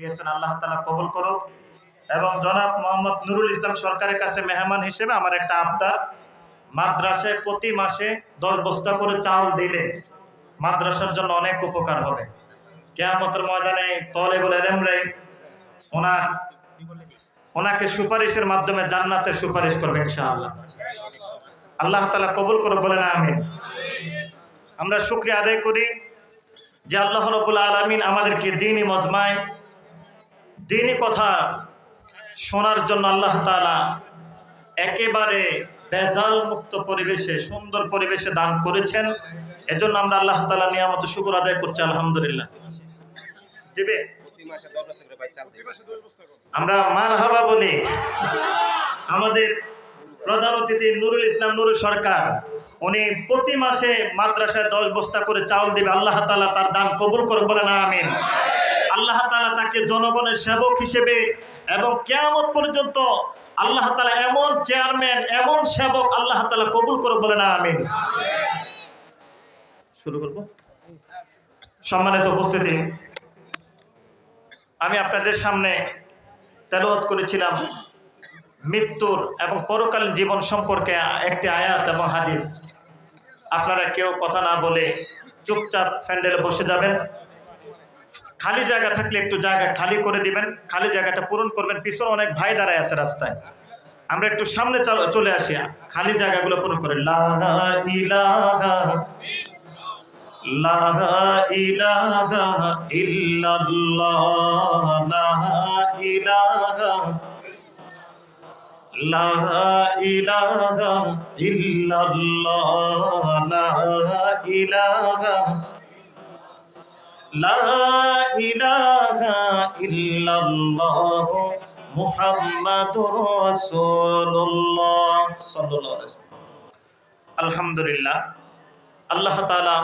দিয়েছেন আল্লাহ তাআলা কবুল করুক। এবং জনাব মোহাম্মদ নুরুল ইসলাম সরকারের কাছে মেহমান হিসেবে আমার একটা আবদার, মাদ্রাসায় প্রতি মাসে 10 বস্তা করে চাউল দিলে মাদ্রাসার জন্য অনেক উপকার হবে। কিয়ামতের ময়দানে তালেবুল ইলমরা ওনাকে সুপারিশের মাধ্যমে জান্নাতের সুপারিশ করবে ইনশাআল্লাহ। আল্লাহ তাআলা কবুল করুক, বলেন আমিন। আমরা শুকরিয়া আদায় করি যে আল্লাহ রাব্বুল আলামিন আমাদেরকে দ্বীনি মজমায় দ্বীনি কথা শোনার জন্য আল্লাহ তাআলা একেবারে বেজাল মুক্ত পরিবেশে, সুন্দর পরিবেশে দান করেছেন। এজন্য আমরা আল্লাহ তাআলা নিয়ামত শুকর আদায় করছি, আলহামদুলিল্লাহ। দিবে আমরা মারহাবা বলি। আমাদের প্রধান অতিথি নুরুল ইসলাম নুরু সরকার, উনি প্রতি মাসে মাদ্রাসায় 10 বস্তা করে চাউল দিবে। আল্লাহ তাআলা তার দান কবুল করুন, বলেন আমিন। আল্লাহ তাআলা তাকে জনগণের সেবক হিসেবে এবং কিয়ামত পর্যন্ত আল্লাহ তাআলা এমন চেয়ারম্যান, এমন সেবক আল্লাহ তাআলা কবুল করুন, বলেন আমিন। শুরু করব। সম্মানিত উপস্থিতি, আমি আপনাদের সামনে তেলাওয়াত করেছিলাম মৃত্যুর এবং পরকালীন জীবন সম্পর্কে একটি আয়াত এবং হাদিস। আপনারা কেউ কথা না বলে চুপচাপ প্যান্ডেলে বসে যাবেন। খালি জায়গা থাকলে একটু জায়গা খালি করে দিবেন, খালি জায়গাটা পূরণ করবেন। পিছনে অনেক ভাই দাঁড়ায় আছে রাস্তায়, আমরা একটু সামনে চলে আসি, খালি জায়গাগুলো পূরণ করে। লা ইলাহা লা ইলাহা ইল্লাল্লাহ, লা ইলাহা লা ইলাহা ইল্লাল্লাহ, লা ইলাহা লা ইলাহা ইল্লাল্লাহ মুহাম্মাদুর রাসূলুল্লাহ সাল্লাল্লাহু আলাইহি ওয়াসাল্লাম। আলহামদুলিল্লাহ, আল্লাহ তাআলা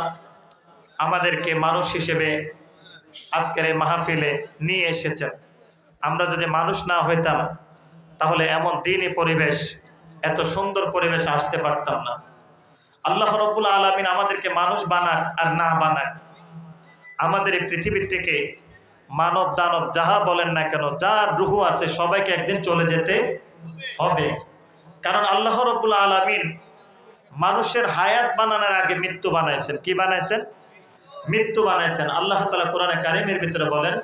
আমাদেরকে মানুষ হিসেবে আজকের এই মাহফিলে নিয়ে এসেছেন। আমরা যদি মানুষ না হইতাম তাহলে এমন দ্বীনি পরিবেশ, এত সুন্দর পরিবেশ আসতে পারতাম না। আল্লাহ রাব্বুল আলামিন আমাদেরকে মানুষ বানাক আর না বানাক, আমাদের এই পৃথিবীর থেকে মানব দানব যাহা বলেন না কেন, যার রূহ আছে সবাইকে একদিন চলে যেতে হবে। কারণ আল্লাহ রাব্বুল আলামিন মানুষের হায়াত বানানোর আগে মৃত্যু বানাইছেন। কি বানাইছেন? মৃত্যু বানাইছেন। আল্লাহ তাআলা কোরআনে কারীমের ভিতরে বলেন,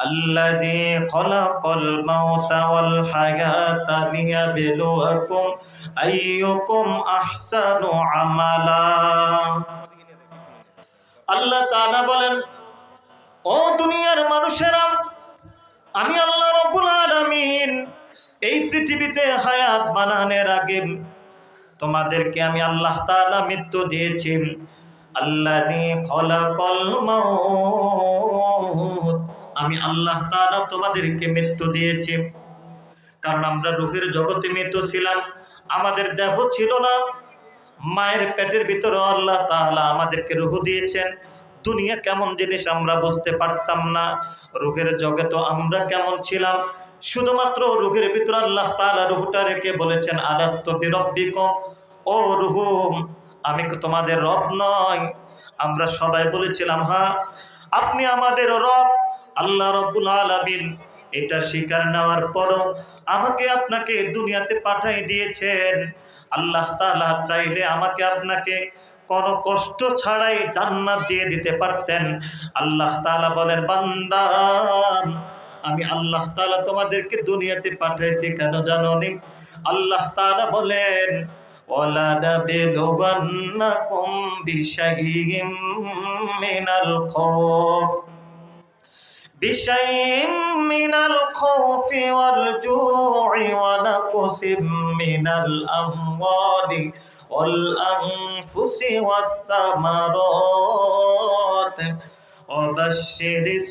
আল্লাযী খালাকাল মাউতা ওয়াল হায়াতা লিয়াবলুয়াকুম আইয়ুকুম আহসানু আমালা। আল্লাহ তাআলা বলেন, ও দুনিয়ার মানুষেরা, আমি আল্লাহ রাব্বুল আলামিন এই পৃথিবীতে হায়াত বানানোর আগে তোমাদেরকে আমি আল্লাহ তাআলা মৃত্যু দিয়েছি। আল্লাযী খালাকাল মাউত, আমি আল্লাহ তাআলা তোমাদেরকে মৃত্যু দিয়েছি। কারণ আমরা রূহের জগতে মৃত ছিলাম, আমাদের দেহ ছিল না। মায়ের পেটের ভিতরে আল্লাহ তাআলা আমাদেরকে রূহ দিয়েছেন। দুনিয়া কেমন জিনিস আমরা বুঝতে পারতাম না, রূহের জগতে আমরা কেমন ছিলাম। শুধুমাত্র রূহের ভিতরে আল্লাহ তাআলা রূহটা রেখে বলেছেন, আলাস্তু বিরব্বিকুম, ও রূহ আমি কি তোমাদের রব নয়? আমরা সবাই বলেছিলাম, হ্যাঁ আপনি আমাদের রব। আল্লাহ রাব্বুল আলামিন এটা স্বীকার নেওয়ার পরও আমাকে আপনাকে দুনিয়াতে পাঠিয়ে দিয়েছেন। আল্লাহ তাআলা চাইলে আমাকে আপনাকে কোনো কষ্ট ছাড়াই জান্নাত দিয়ে দিতে পারতেন। আল্লাহ তাআলা বলেন, বান্দা আমি আল্লাহ তাআলা তোমাদেরকে দুনিয়াতে পাঠাইছি কেন জানোনি? আল্লাহ তাআলা বলেন, ওয়ালানাবিলুওয়ান্নাকুম বিশাইইম মিনাল খাউফ মিনাল খাউফি ওয়াল জু'i ওয়া নাকসিম মিনাল আমওয়ালি ওয়াল আনফুসি ওয়াস সামারাত ওয়া বাশশিরিস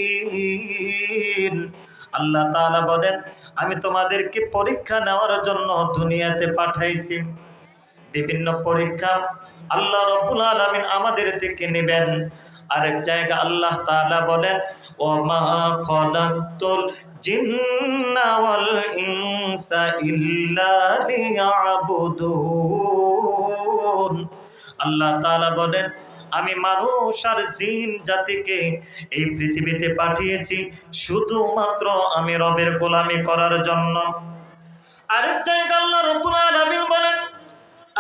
সাবিরিন। আল্লাহ তাআলা বলেন, আমি তোমাদেরকে পরীক্ষা নেওয়ার জন্য দুনিয়াতে পাঠাইছি। বিভিন্ন পরীক্ষা আল্লাহ রাব্বুল আলামিন আমাদের থেকে নেবেন। আরেক জায়গা আল্লাহ তাআলা বলেন, ওমা খালাকতুল জিন্না ওয়াল ইনসা ইল্লা লিয়াবুদুন। আল্লাহ তাআলা বলেন, আমি মানুষ আর জিন জাতিকে এই পৃথিবীতে পাঠিয়েছি শুধুমাত্র আমি রবের গোলামি করার জন্য। আরেক জায়গায় আল্লাহ রাব্বুল আলামিন বলেন,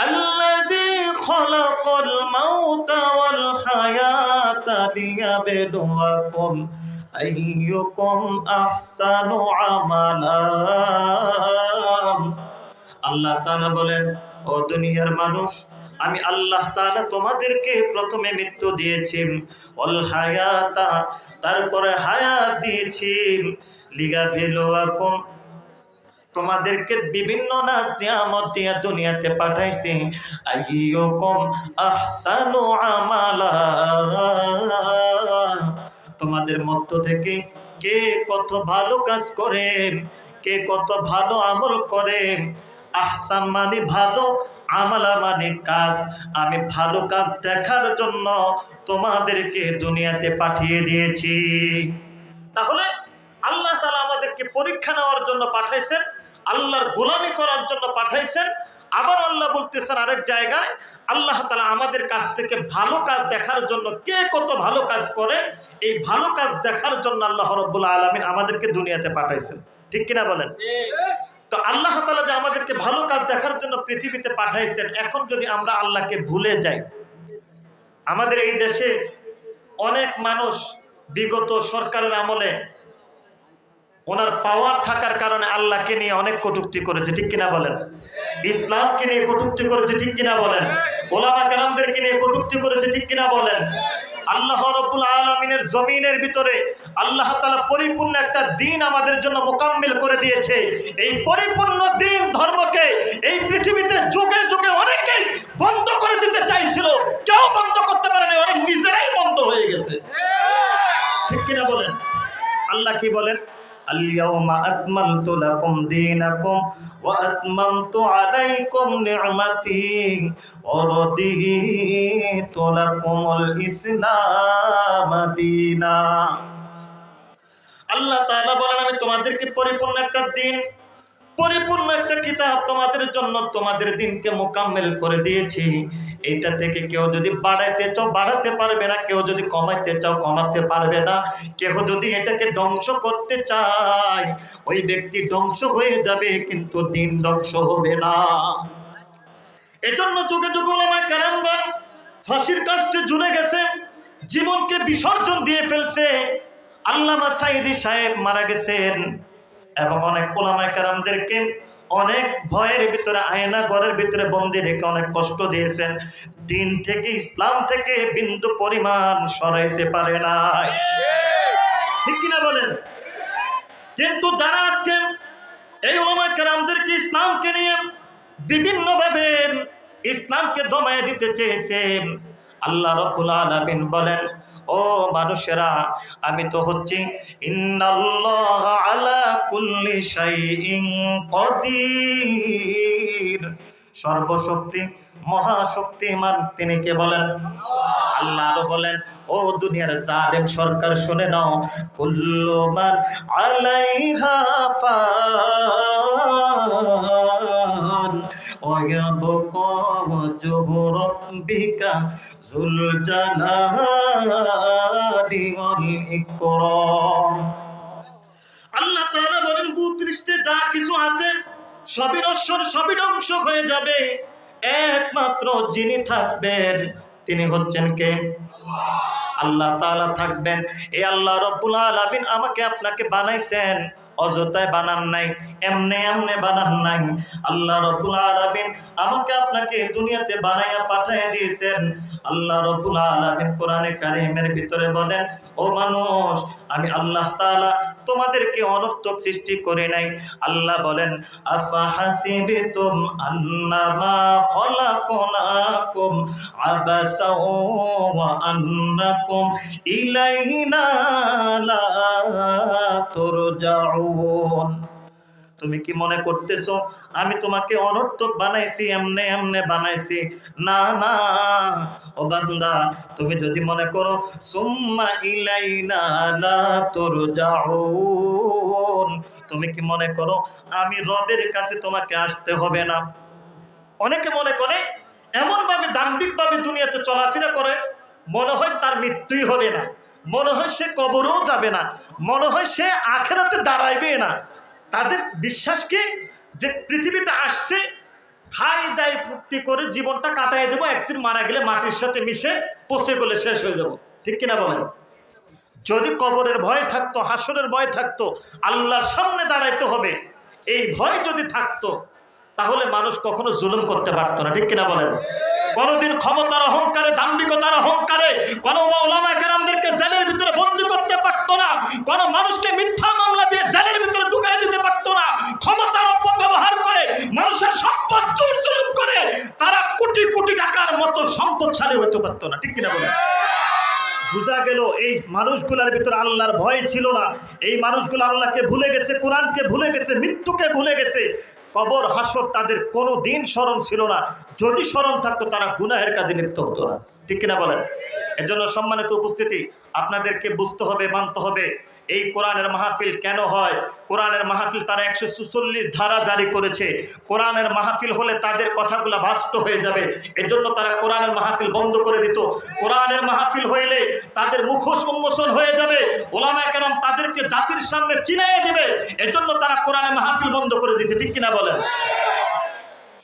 আল্লাযী খালাকাল মাউতা ওয়াল হায়াতা লিয়াবলুয়াকুম আইয়ুকুম আহসানু আমালা। আল্লাহ তাআলা বলেন, ও দুনিয়ার মানুষ, আমি আল্লাহ তাআলা তোমাদেরকে প্রথমে মৃত্যু দিয়েছি, ওয়াল হায়াতা, তারপরে হায়াত দিয়েছি, লিয়াবলুয়াকুম, তোমাদেরকে বিভিন্ন নাজ নিয়ামত দিয়ে দুনিয়াতে পাঠাইছি, আইয়ুকুম আহসানু আমালা, তোমাদের মধ্য থেকে কে কত ভালো কাজ করে, কে কত ভালো আমল করে। আহসান মানে ভালো, আমালা মানে কাজ। আমি ভালো কাজ দেখার জন্য তোমাদেরকে দুনিয়াতে পাঠিয়ে দিয়েছি। তাহলে আল্লাহ তাআলা আমাদেরকে পরীক্ষা নেওয়ার জন্য পাঠাইছেন, আল্লাহর গোলামি করার জন্য পাঠাইছেন। আবার আল্লাহ বলতেছেন আরেক জায়গায়, আল্লাহ তাআলা আমাদের কাছ থেকে ভালো কাজ দেখার জন্য, কে কত ভালো কাজ করে এই ভালো কাজ দেখার জন্য আল্লাহ রাব্বুল আলামিন আমাদেরকে দুনিয়াতে পাঠাইছেন। ঠিক কিনা বলেন? তো আল্লাহ তাআলা যে আমাদেরকে ভালো কাজ দেখার জন্য পৃথিবীতে পাঠাইছেন, এখন যদি আমরা আল্লাহকে ভুলে যাই, আমাদের এই দেশে অনেক মানুষ বিগত সরকারের আমলে ওনার পাওয়ার থাকার কারণে আল্লাহকে নিয়ে অনেক কটূক্তি করেছে। ঠিক কিনা বলেন? ইসলামকে নিয়ে কটূক্তি করেছে। ঠিক কিনা বলেন? ওলামা কেরামদেরকে নিয়ে কটূক্তি করেছে। ঠিক কিনা বলেন? আল্লাহ রাব্বুল আলামিনের জমিনের ভিতরে আল্লাহ তাআলা পরিপূর্ণ একটা দিন আমাদের জন্য মোকাম্মিল করে দিয়েছে। এই পরিপূর্ণ দিন ধর্মকে এই পৃথিবীতে যুগে যুগে অনেকেই বন্ধ করে দিতে চাইছিল, কেউ বন্ধ করতে পারে না, ওরা নিজেরাই বন্ধ হয়ে গেছে। ঠিক কিনা বলেন? আল্লাহ কি বলেন? আল-ইয়াওমা আকমালতু লাকুম দীনাকুম ওয়া আতমামতু আলাইকুম নি'মাতি ওয়া রাদিতু লাকুমুল ইসলাম দীনা। আল্লাহ তাআলা বলেন, আমি তোমাদেরকে পরিপূর্ণ একটা দিন, পরিপূর্ণ একটা কিতাব তোমাদের জন্য, তোমাদের দিনকে মোকাম্মেল করে দিয়েছি। এটা থেকে কেউ যদি বাড়াইতে চাও বাড়াতে পারবে না, কেউ যদি কমাইতে চাও কমাতে পারবে না। কেউ যদি এটাকে ধ্বংস করতে চায় ওই ব্যক্তি ধ্বংস হয়ে যাবে, কিন্তু দিন ধ্বংস হবে না। এজন্য যুগে যুগে উলামায়ে কেরামগণ ফাঁসির কাস্টে ঝুলে গেছে, জীবনকে বিসর্জন দিয়ে ফেলছে। আল্লামা সাঈদী সাহেব মারা গেছেন এবং অনেক উলামায়ে কেরামদেরকে অনেক ভয়ের ভিতরে আয়না ঘরের ভিতরে বন্দি রেখে অনেক কষ্ট দিয়েছেন। দিন থেকে, ইসলাম থেকে বিন্দু পরিমাণ সরাইতে পারে না। ঠিক কিনা বলেন? কিন্তু যারা আজকে এই উলামায়ে কেরামদেরকে, ইসলামকে নিয়ে বিভিন্নভাবে ইসলামকে দমায়ে দিতে চেয়েছেন, আল্লাহ রাব্বুল আলামিন বলেন, ও মানুষেরা, আমি তো হচ্ছি ইন্নাল্লাহা আলা কুল্লি শাইইন কাদির, সর্বশক্তি মহাশক্তিমান তিনি কে বলেন? আল্লাহ আরো বলেন, ও দুনিয়ার জালেম সরকার শুনে নাও, কুল্লু মান আলাইহা ফান ওয়া ইয়াবকা ওয়াজহু রাব্বিকা যুল জালালি ওয়াল ইকরাম। আল্লাহ তাআলা বলেন, ভূপৃষ্ঠে যা কিছু আছে সবই নশ্বর, সবই ধ্বংস হয়ে যাবে, একমাত্র যিনি থাকবেন তিনি হচ্ছেন কে? আল্লাহ তাআলা থাকবেন। এই আল্লাহ রাব্বুল আলামিন আমাকে আপনাকে বানাইছেন, অযথায় বানান নাই, এমনে এমনে বানান নাই। আল্লাহ রাব্বুল আলামিন আমাকে আপনাকে দুনিয়াতে বানাইয়া পাঠিয়ে দিয়েছেন। আল্লাহ রাব্বুল আলামিন কোরআনে কারীমের ভিতরে বলেন, ও মানুষ, আমি আল্লাহ তাআলা তোমাদেরকে অনর্থক সৃষ্টি করে নাই। আল্লাহ বলেন, আফা হাসিবতুম আন্নামা খলাকনাকুম আবাসা ওয়া আন্নাকুম ইলাইনা লা তুরজাউন। তুমি কি মনে করতেছো আমি তোমাকে অনর্থক বানাইছি, এমনে এমনে বানাইছি? না না ও বান্দা, তুমি যদি মনে করো সুম্মা ইলাইনা লা তুরজাউন, তুমি কি মনে করো আমি রবের কাছে তোমাকে আসতে হবে না? অনেকে মনে করে এমন ভাবে দাম্ভিক ভাবে দুনিয়াতে চলাফেরা করে, মনে হয় তার মৃত্যুই হবে না, মনে হয় সে কবরেও যাবে না, মনে হয় সে আখিরাতে দাঁড়াইবে না। তাদের বিশ্বাস কি যে পৃথিবীতে আসছে, খাই দায় ফুর্তি করে জীবনটা কাটাই দেবো, একদিন মারা গেলে মাটির সাথে মিশে পচে গেলে শেষ হয়ে যাব। ঠিক কিনা বলেন? যদি কবরের ভয় থাকতো, হাসরের ভয় থাকতো, আল্লাহর সামনে দাঁড়াইতে হবে, এই ভয় যদি থাকতো, তাহলে মানুষ কখনো জুলুম করতে পারতো না। ঠিক কিনা বলেন? কোনদিন ক্ষমতার অহংকারে, দাম্ভিকতার অহংকারে কোন ওলামায়ে কেরামদেরকে জেলের ভিতরে বন্দী করতে পারতো না, কোন মানুষকে মিথ্যা মামলা দিয়ে জেলের ভিতরে ঢুকাই দিতে পারতো না। ক্ষমতার অপব্যবহার করে, মানুষের সম্পদ চুর জুলুম করে তারা কোটি কোটি টাকার মতো সম্পদশালী হতে পারতো না। ঠিক কিনা বলেন? বুঝা গেল এই মানুষগুলোর ভিতরে আল্লাহর ভয় ছিল না। এই মানুষগুলো আল্লাহকে ভুলে গেছে, কোরআনকে ভুলে গেছে, মৃত্যুকে ভুলে গেছে। কবর হাসর তাদের কোনো দিন স্মরণ ছিল না। যদি স্মরণ থাকতো তারা গুনাহের কাজে লিপ্ত হতো না। ঠিক কিনা বলেন? এজন্য সম্মানিত উপস্থিতি, আপনাদেরকে বুঝতে হবে, মানতে হবে এই কোরআনের মাহফিল কেন হয়। কোরআনের মাহফিল তারা 144 ধারা জারি করেছে। কোরআনের মাহফিল হলে তাদের কথাগুলো বাস্তব হয়ে যাবে, এজন্য তারা কোরআনের মাহফিল বন্ধ করে দিত। কোরআনের মাহফিল হইলে তাদের মুখোশ উন্মোচন হয়ে যাবে, ওলামায়ে কেরাম তাদেরকে জাতির সামনে চিনাইয়ে দেবে, এজন্য তারা কোরআনের মাহফিল বন্ধ করে দিয়েছে। ঠিক কিনা বলেন?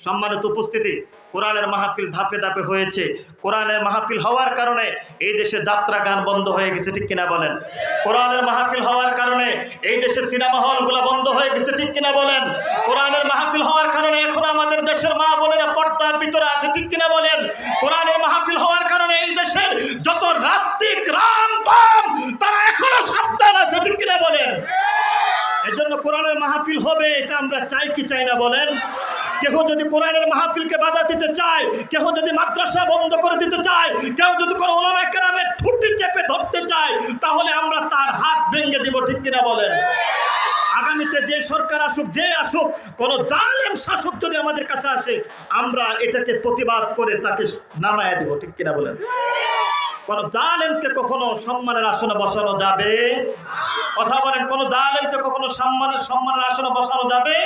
সম্মানিত উপস্থিতি, কোরআনের মাহফিল ধাপে ধাপে হয়েছে। কোরআনের মাহফিল হওয়ার কারণে এই দেশে যাত্রা গান বন্ধ হয়ে গেছে। ঠিক কিনা বলেন? কোরআনের মাহফিল হওয়ার কারণে এই দেশে সিনেমা হলগুলো বন্ধ হয়ে গেছে। ঠিক কিনা বলেন? কোরআনের মাহফিল হওয়ার কারণে এখন আমাদের দেশের মা বোনেরা পর্দার ভিতরে আছে। ঠিক কিনা বলেন? কোরআনের মাহফিল হওয়ার কারণে এই দেশের যত রাস্তিক রাম বাম তারা এখনো সাবধান আছে। ঠিক কিনা বলেন? এজন্য কোরআনের মাহফিল হবে, এটা আমরা চাই কি চাই না বলেন? কেউ যদি কোরআনের মাহফিলকে বাধা দিতে চায়, কেউ যদি মাদ্রাসা বন্ধ করে দিতে চায়, কেউ যদি কোনো ওলামায়ে কেরামের ঠুঁটি চেপে ধরতে চায়, তাহলে আমরা তার হাত ভেঙে দিব। ঠিক কিনা বলেন? আগামীতে যে সরকার আসুক, যে আসুক, কোন জালেম শাসক যদি আমাদের কাছে আসে, আমরা এটাকে প্রতিবাদ করে তাকে নামায় দেব। ঠিক কিনা বলেন? কোন জালেমকে কখনো সম্মানের আসনে বসানো যাবে? কথা বলেন, কোন জালেমকে কখনো সম্মানের আসনে বসানো যাবে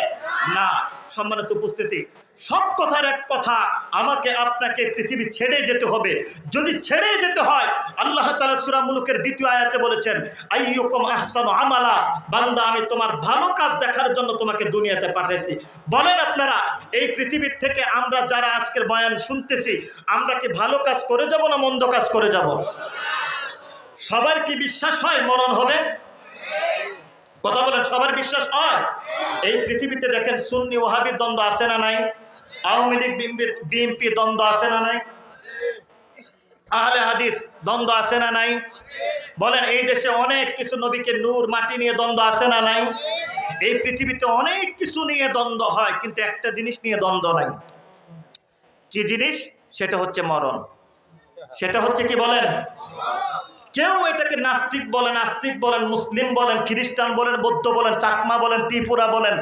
না। সম্মানিত উপস্থিতি, সব কথার এক কথা, আমাকে আপনাকে পৃথিবী ছেড়ে যেতে হবে। যদি ছেড়ে যেতে হয়, আল্লাহ তাআলা সূরা মুলুকের 2য় আয়াতে বলেছেন, আইয়ুকুম আহসানু আমালা, বান্দা আমি তোমার ভালো কাজ দেখার জন্য তোমাকে দুনিয়াতে পাঠিয়েছি। বলেন আপনারা, এই পৃথিবীর থেকে আমরা যারা আজকের বয়ান শুনতেছি, আমরা কি ভালো কাজ করে যাব না মন্দ কাজ করে যাব? সবার কি বিশ্বাস হয় মরণ হবে? কথা বলেন, সবার বিশ্বাস হয়? এই পৃথিবীতে দেখেন সুন্নি ওয়াহাবি দ্বন্দ্ব আছে না নাই? আওয়ামী লীগ বিএনপি দ্বন্দ্ব আছে না নাই? আহলে হাদিস দ্বন্দ্ব আছে না নাই? বলেন, এই দেশে অনেক কিছু, নবীকে নূর মাটি নিয়ে দ্বন্দ্ব আছে না নাই? এই পৃথিবীতে অনেক কিছু নিয়ে দ্বন্দ্ব হয়, কিন্তু একটা জিনিস নিয়ে দ্বন্দ্ব নাই। কি জিনিস? সেটা হচ্ছে মরণ। সেটা হচ্ছে কি বলেন? কেউ এটাকে নাস্তিক বলেন, আস্তিক বলেন, মুসলিম বলেন, খ্রিস্টান বলেন, বৌদ্ধ বলেন, চাকমা বলেন, ত্রিপুরা বলেন,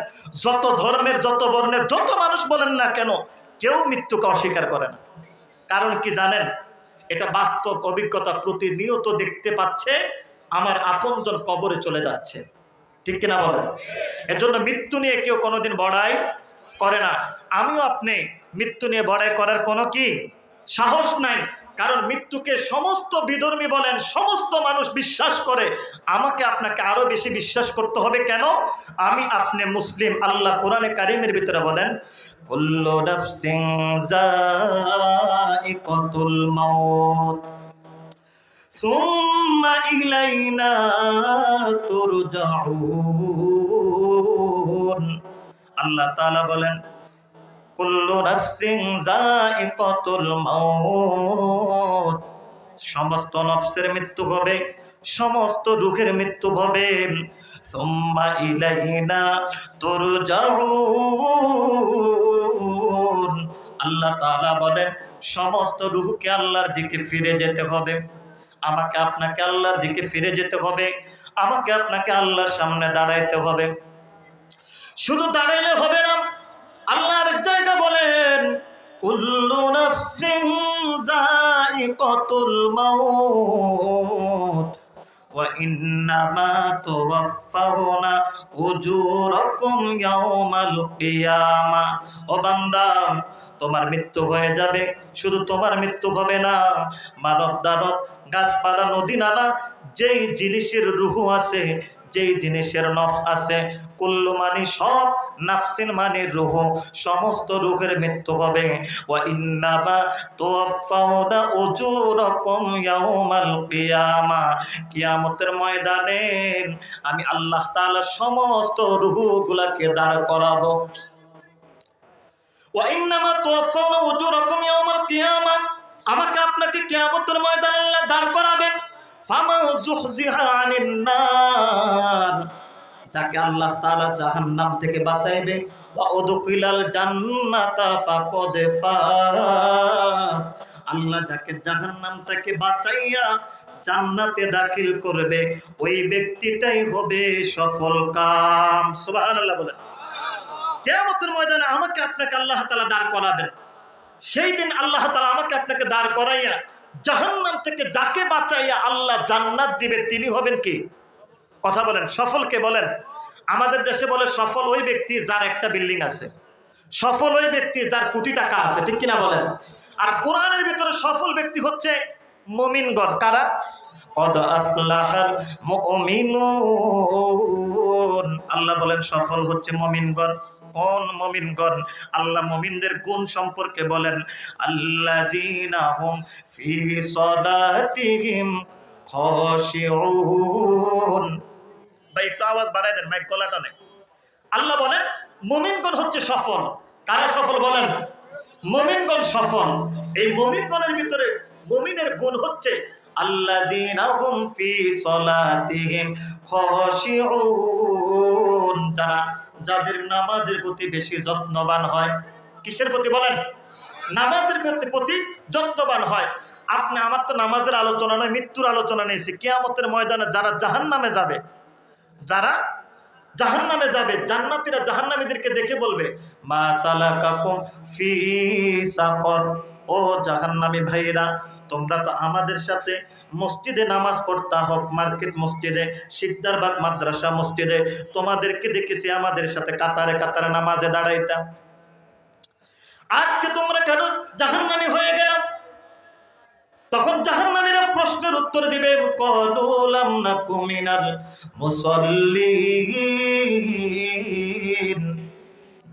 যত ধর্মের, যত বর্ণের, যত মানুষ বলেন না কেন, কেউ মৃত্যুকে অস্বীকার করে না। কারণ কি জানেন? এটা বাস্তব অভিজ্ঞতা, প্রতিনিয়ত দেখতে পাচ্ছে আমার আপনজন কবরে চলে যাচ্ছে। ঠিক কিনা বলেন? এজন্য মৃত্যু নিয়ে কেউ কোনোদিন বড়াই করে না। আমিও আপনি মৃত্যু নিয়ে বড়াই করার কোনো কি সাহস নাই। কারণ মৃত্যুকে সমস্ত বিধর্মী বলেন, সমস্ত মানুষ বিশ্বাস করে। আমাকে আপনাকে আরো বেশি বিশ্বাস করতে হবে। কেন? আমি আপনি মুসলিম। আল্লাহ কোরআনে কারিমের ভিতরে বলেন, কুল্লু নাফসিন যায়িকাতুল মাউত সুম্মা ইলাইনা তুরজাউন। আল্লাহ তাআলা বলেন, কুল্লু নাফসিন যায়িকাতুল মাউত, সমস্ত নফসের মৃত্যু হবে, সমস্ত রূহের মৃত্যু হবে। সুম্মা ইলাইনা তুরজাউন। আল্লাহ তাআলা বলেন, সমস্ত রূহকে আল্লাহর দিকে ফিরে যেতে হবে। আমাকে আপনাকে আল্লাহর দিকে ফিরে যেতে হবে। আমাকে আপনাকে আল্লাহর সামনে দাঁড়াইতে হবে। শুধু দাঁড়াইলে হবে না, আল্লাহর এক জায়গা বলেন, কুল্লু নাফসিন যায়িকাতুল মাউত, ওয়া ইন্নামা তুওয়াফাউনা উজুরাকুম ইয়াওমাল কিয়ামা। ও বান্দা, তোমার মৃত্যু হয়ে যাবে, শুধু তোমার মৃত্যু হবে না, মানব দানব গাছপালা নদী নালা যেই জিনিসের রূহ আছে, যেই জিনিসের নফস আছে, কুল্লু মানি সব, নাফসিন মানি রূহ, সমস্ত রূহের মৃত্যু হবে। ওয়া ইন্নামা তুওয়াফাউনা উজুরাকুম ইয়াওমাল কিয়ামা। কিয়ামতের ময়দানে আমি আল্লাহ তাআলা সমস্ত রূহগুলোকে দাঁড় করাবো। ওয়া ইন্নামা তুওয়াফাউনা উজুরাকুম ইয়াওমাল কিয়ামা, আমাকে আপনাকে কিয়ামতের ময়দানে আল্লাহ দাঁড় করাবেন। ফামা যুহজিহা আনিন নার, যাকে আল্লাহ তাআলা জাহান্নাম থেকে বাঁচাইবে, ওয়া উদখিলাল জান্নাতা ফাকাদ ফাজ, আল্লাহ যাকে জাহান্নাম থেকে বাঁচাইয়া জান্নাতে দাখিল করবে, ওই ব্যক্তিটাই হবে সফল কাম। সুবহানাল্লাহ বলেন। কিয়ামতের ময়দানে আমাকে আপনাকে আল্লাহ তাআলা দাঁড় করাবেন। সেই দিন আল্লাহ তাআলা আমাকে আপনাকে দাঁড় করাইয়া জাহান্নাম থেকে যাকে বাঁচাইয়া আল্লাহ জান্নাত দিবে, তিনি হবেন কি? কথা বলেন, সফল কে বলেন? আমাদের দেশে বলে সফল ওই ব্যক্তি যার একটা বিল্ডিং আছে, সফল ওই ব্যক্তি যার কোটি টাকা আছে, ঠিক কিনা বলেন? আর কোরআনের ভিতরে সফল ব্যক্তি হচ্ছে মুমিনগণ। কারা? কদ আফলাহাল মুমিনুন, আল্লাহ বলেন সফল হচ্ছে মুমিনগণ। কোন মুমিনগণ? আল্লাহ মুমিনদের গুণ সম্পর্কে বলেন, আল্লাযীনা হুম ফি সালাতিহিম খাশিউন। ভাই একটু আওয়াজ বাড়ায় দেন, মাইক গলাটা নেই। আল্লাহ বলেন মুমিনগণ হচ্ছে সফল। কারা সফল বলেন? মুমিনগণ সফল। এই মুমিনগণের ভিতরে মুমিনের গুণ হচ্ছে আল্লাযীনা হুম ফি সালাতিহিম খাশিউন, যাদের নামাজের প্রতি বেশি যত্নবান হয়। কিসের প্রতি বলেন? নামাজের প্রতি যত্নবান হয়। আপনি, আমার তো নামাজের আলোচনা নয়, মৃত্যুর আলোচনা নিয়েছি। কিয়ামতের ময়দানে যারা জাহান্নামে যাবে, যারা জাহান্নামে যাবে, জান্নাতীরা জাহান্নামীদেরকে দেখে বলবে, মা সালাকাকুম ফি সাকর, ও জাহান্নামী ভাইরা, তোমরা তো আমাদের সাথে মসজিদে নামাজ পড়তা, হক মার্কেট মসজিদে, শিকদারবাগ মাদ্রাসা মসজিদে, তোমাদেরকে দেখেছি আমাদের সাথে কাতারে কাতারে নামাজে দাঁড়াইতা, আজকে তোমরা কেন জাহান্নামী হয়ে গেল? তখন জাহান্নামীরা প্রশ্নের উত্তর দিবে, ক্বালু লাম নাকু মিনাল মুসাল্লিন।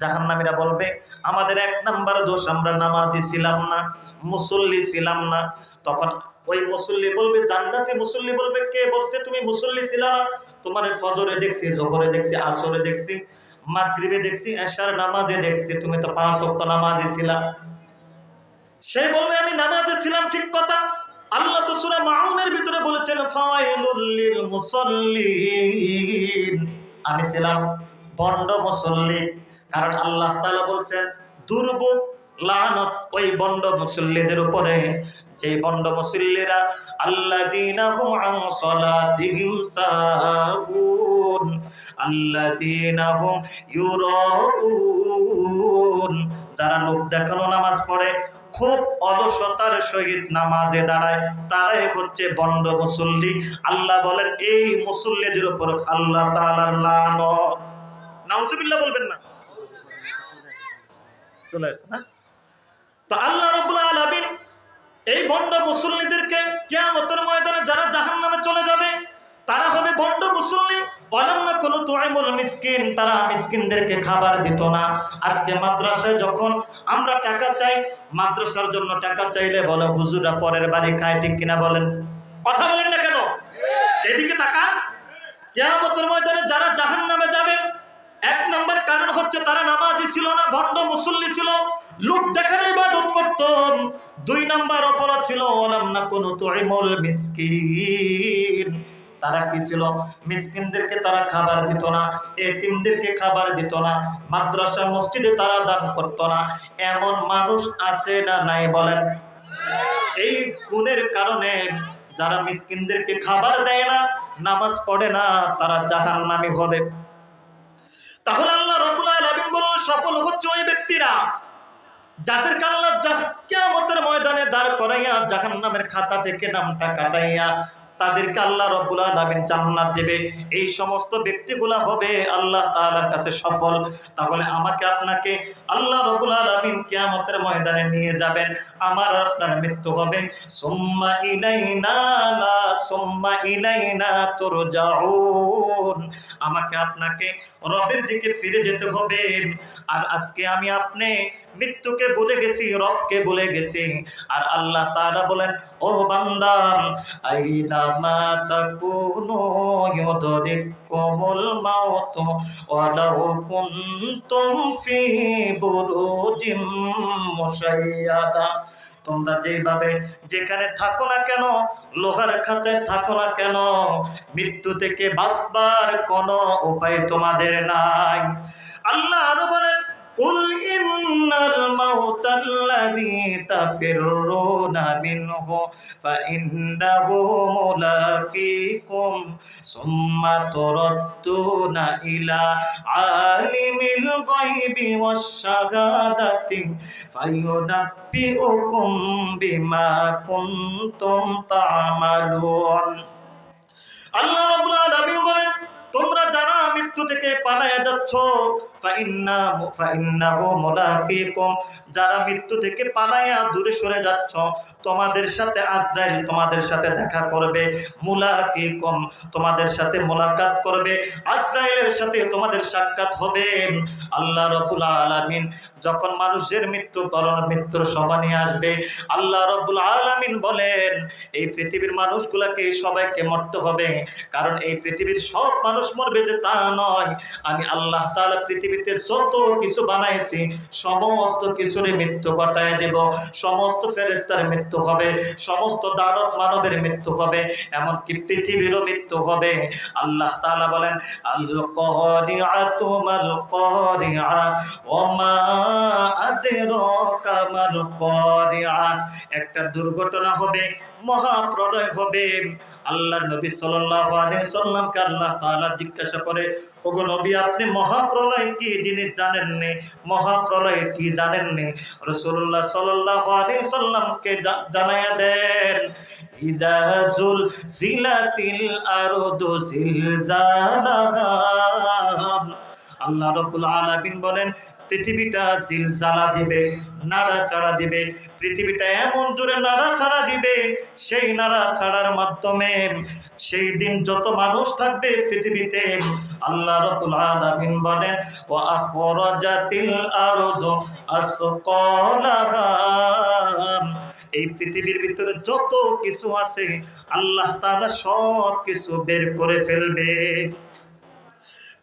জাহান্নামীরা বলবে, আমাদের এক নাম্বার দোষ, আমরা নামাজি ছিলাম না, মুসল্লি ছিলাম না। তখন ওই মুসল্লি বলবে, জান্নাতি মুসল্লি বলবে, কে বলছে তুমি মুসল্লি ছিলা না? তোমার ফজরে দেখছি, জোহরে দেখছি, আসরে দেখছি, মাগরিবে দেখছি, এশার নামাজে দেখছি, তুমি তো 5 ওয়াক্ত নামাজি ছিলা। সে বলবে আমি নামাজে ছিলাম, ঠিক কথা। আল্লাহ তো সূরা মাউনের ভিতরে বলেছেন, ফাওয়াইলুল লিল মুসাল্লিন, আমি ছিলাম ভণ্ড মুসল্লি। কারণ আল্লাহ তাআলা বলছেন দুর্ভোগ লানত ওই ভণ্ড মুসল্লিদের উপরে, যে ভণ্ড মুসল্লিরা আল্লাযীনা হুম আন সালাতিহিম সাহুন, আল্লাযীনা হুম ইউরাউন, যারা লোক দেখানো নামাজ পড়ে, খুব অলসতার সহিত নামাজে দাঁড়ায়, তারাই হচ্ছে ভণ্ড মুসল্লি। আল্লাহ বলেন এই মুসল্লিদের উপর আল্লাহ তাআলার লানত। নাউজুবিল্লাহ বলবেন না? চলে আসছে না? তো আল্লাহ রাব্বুল আলামিন এই ভণ্ড মুসল্লিদেরকে কিয়ামতের ময়দানে যারা জাহান্নামে চলে যাবে, তারা হবে ভণ্ড মুসল্লি। ওয়ালাম নাকুনু তুইমুল মিসকিন, তারা মিসকিনদেরকে খাবার দিত না। আজকে মাদ্রাসায় যখন আমরা টাকা চাই, মাদ্রাসার জন্য টাকা চাইলে বলে হুজুররা পরের বাড়ি খায়, ঠিক কিনা বলেন? কথা বলেন না কেন? এদিকে তাকান। কিয়ামতের ময়দানে যারা জাহান্নামে যাবে, এক নম্বর কারণ হচ্ছে তারা নামাজি ছিল না, ভণ্ড মুসল্লি ছিল, লোক দেখানো ইবাদত করত। 2 নম্বর অপরাধ ছিল ওয়ালাম নাকুনু তুইমুল মিসকিন, তারা কি ছিল? মিসকিনদেরকে তারা খাবার দিত না, এতিমদেরকে খাবার দিত না, মাদ্রাসা মসজিদে তারা দান করত না। এমন মানুষ আছে না নাই বলেন? এই গুণের কারণে যারা মিসকিনদেরকে খাবার দেয় না, নামাজ পড়ে না, তারা জাহান্নামী হবে। তাহলে আল্লাহ রাব্বুল আলামিন বললেন সফল হচ্ছে ওই ব্যক্তিরা যাদেরকে আল্লাহ কিয়ামতের ময়দানে দাঁড় করাইয়া জাহান্নামের খাতা থেকে নামটা কাটাইয়া তাদেরকে আল্লাহ রাব্বুল আলামিন জান্নাত দেবে। এই সমস্ত ব্যক্তিগুলা হবে আল্লাহ তাআলার কাছে সফল। তাহলে আমাকে আপনাকে আল্লাহ রাব্বুল আলামিন কিয়ামতের ময়দানে নিয়ে যাবেন, আমার আর আপনার মৃত্যু হবে। সুম্মা ইলাইনা তুরজাউন, আমাকে আপনাকে রবের দিকে ফিরে যেতে হবে। আর আজকে আমি আপনি মৃত্যুকে ভুলে গেছি, রবকে ভুলে গেছি। আর আল্লাহ তাআলা বলেন, ও বান্দা, আইনামা তাকুনু ইউদরিকুমুল মাউত ওয়ালাউ কুনতুম ফি বুরুজিম মুশাইয়াদা, তোমরা যেভাবে যেখানে থাকো না কেন, লোহার খাঁচায় থাকো না কেন, মৃত্যু থেকে বাঁচবার কোনো উপায় তোমাদের নাই। আল্লাহ আরো বলেন, কুল ইন্নাল মাউতাল্লাযী তাফিররুনা মিনহু ফাইন্নাহু মুলাকীকুম সুম্মা তুরাদ্দুনা ইলা আলিমিল গায়বি ওয়াশ শাহাদাতি ফায়ুনাব্বিউকুম বিমা কুনতুম তা'মালুন। আল্লাহ রাব্বুল আলামিন বলেন, তোমরা যারা মৃত্যু থেকে পালায়া যাচ্ছ, ফাইন্নাহু মুলাকীকুম, যারা মৃত্যু থেকে পালায়া দূরে সরে যাচ্ছ, তোমাদের সাথে আজরাইল তোমাদের সাথে দেখা করবে। মুলাকীকুম, তোমাদের সাথে মোলাকাত করবে, আজরাইলের সাথে তোমাদের সাক্ষাৎ হবে। আল্লাহ রাব্বুল আলামিন যখন মানুষের মৃত্যুর সময় নিয়ে আসবে, আল্লাহ রাব্বুল আলামিন বলেন, এই পৃথিবীর মানুষগুলোকে সবাইকে মরতে হবে, কারণ এই পৃথিবীর সব মানুষ মরবে যে তা নয়। আমি আল্লাহ তাআলা পৃথিবীতে যত কিছু বানাইছি সমস্ত কিছুর মৃত্যু ঘটায় দেব। সমস্ত ফেরেশতার মৃত্যু হবে, সমস্ত দানব মানবের মৃত্যু হবে, এমনকি পৃথিবীরও মৃত্যু হবে। আল্লাহ তাআলা বলেন, আল কারিআতু মাল কারিআ ওয়া মা আদরাকা মাল কারিআ, একটা দুর্ঘটনা হবে, মহাপ্রলয় হবে। আল্লাহর নবী সাল্লাল্লাহু আলাইহি সাল্লামকে আল্লাহ তাআলা জিজ্ঞাসা করে, ওগো নবী, আপনি মহাপ্রলয় কি জিনিস জানেন নি? মহাপ্রলয় কি জানেন নি? রাসূলুল্লাহ সাল্লাল্লাহু আলাইহি সাল্লামকে জানায়া দেন, ইদা যুলজিলাতিল আরদু জিলজালাহা। আল্লাহ রাব্বুল আলামিন বলেন, পৃথিবীটা জিলজালা দিবে, নাড়াচাড়া দিবে। পৃথিবীটা এমন জোরে নাড়াচাড়া দিবে, সেই নাড়াচাড়ার মাধ্যমে সেই দিন যত মানুষ থাকবে পৃথিবীতে, আল্লাহ রাব্বুল আলামিন বলেন, ওয়া আখরাজাতিল আরদু আসকালাহা, এই পৃথিবীর ভিতরে যত কিছু আছে আল্লাহ তাআলা সব কিছু বের করে ফেলবে।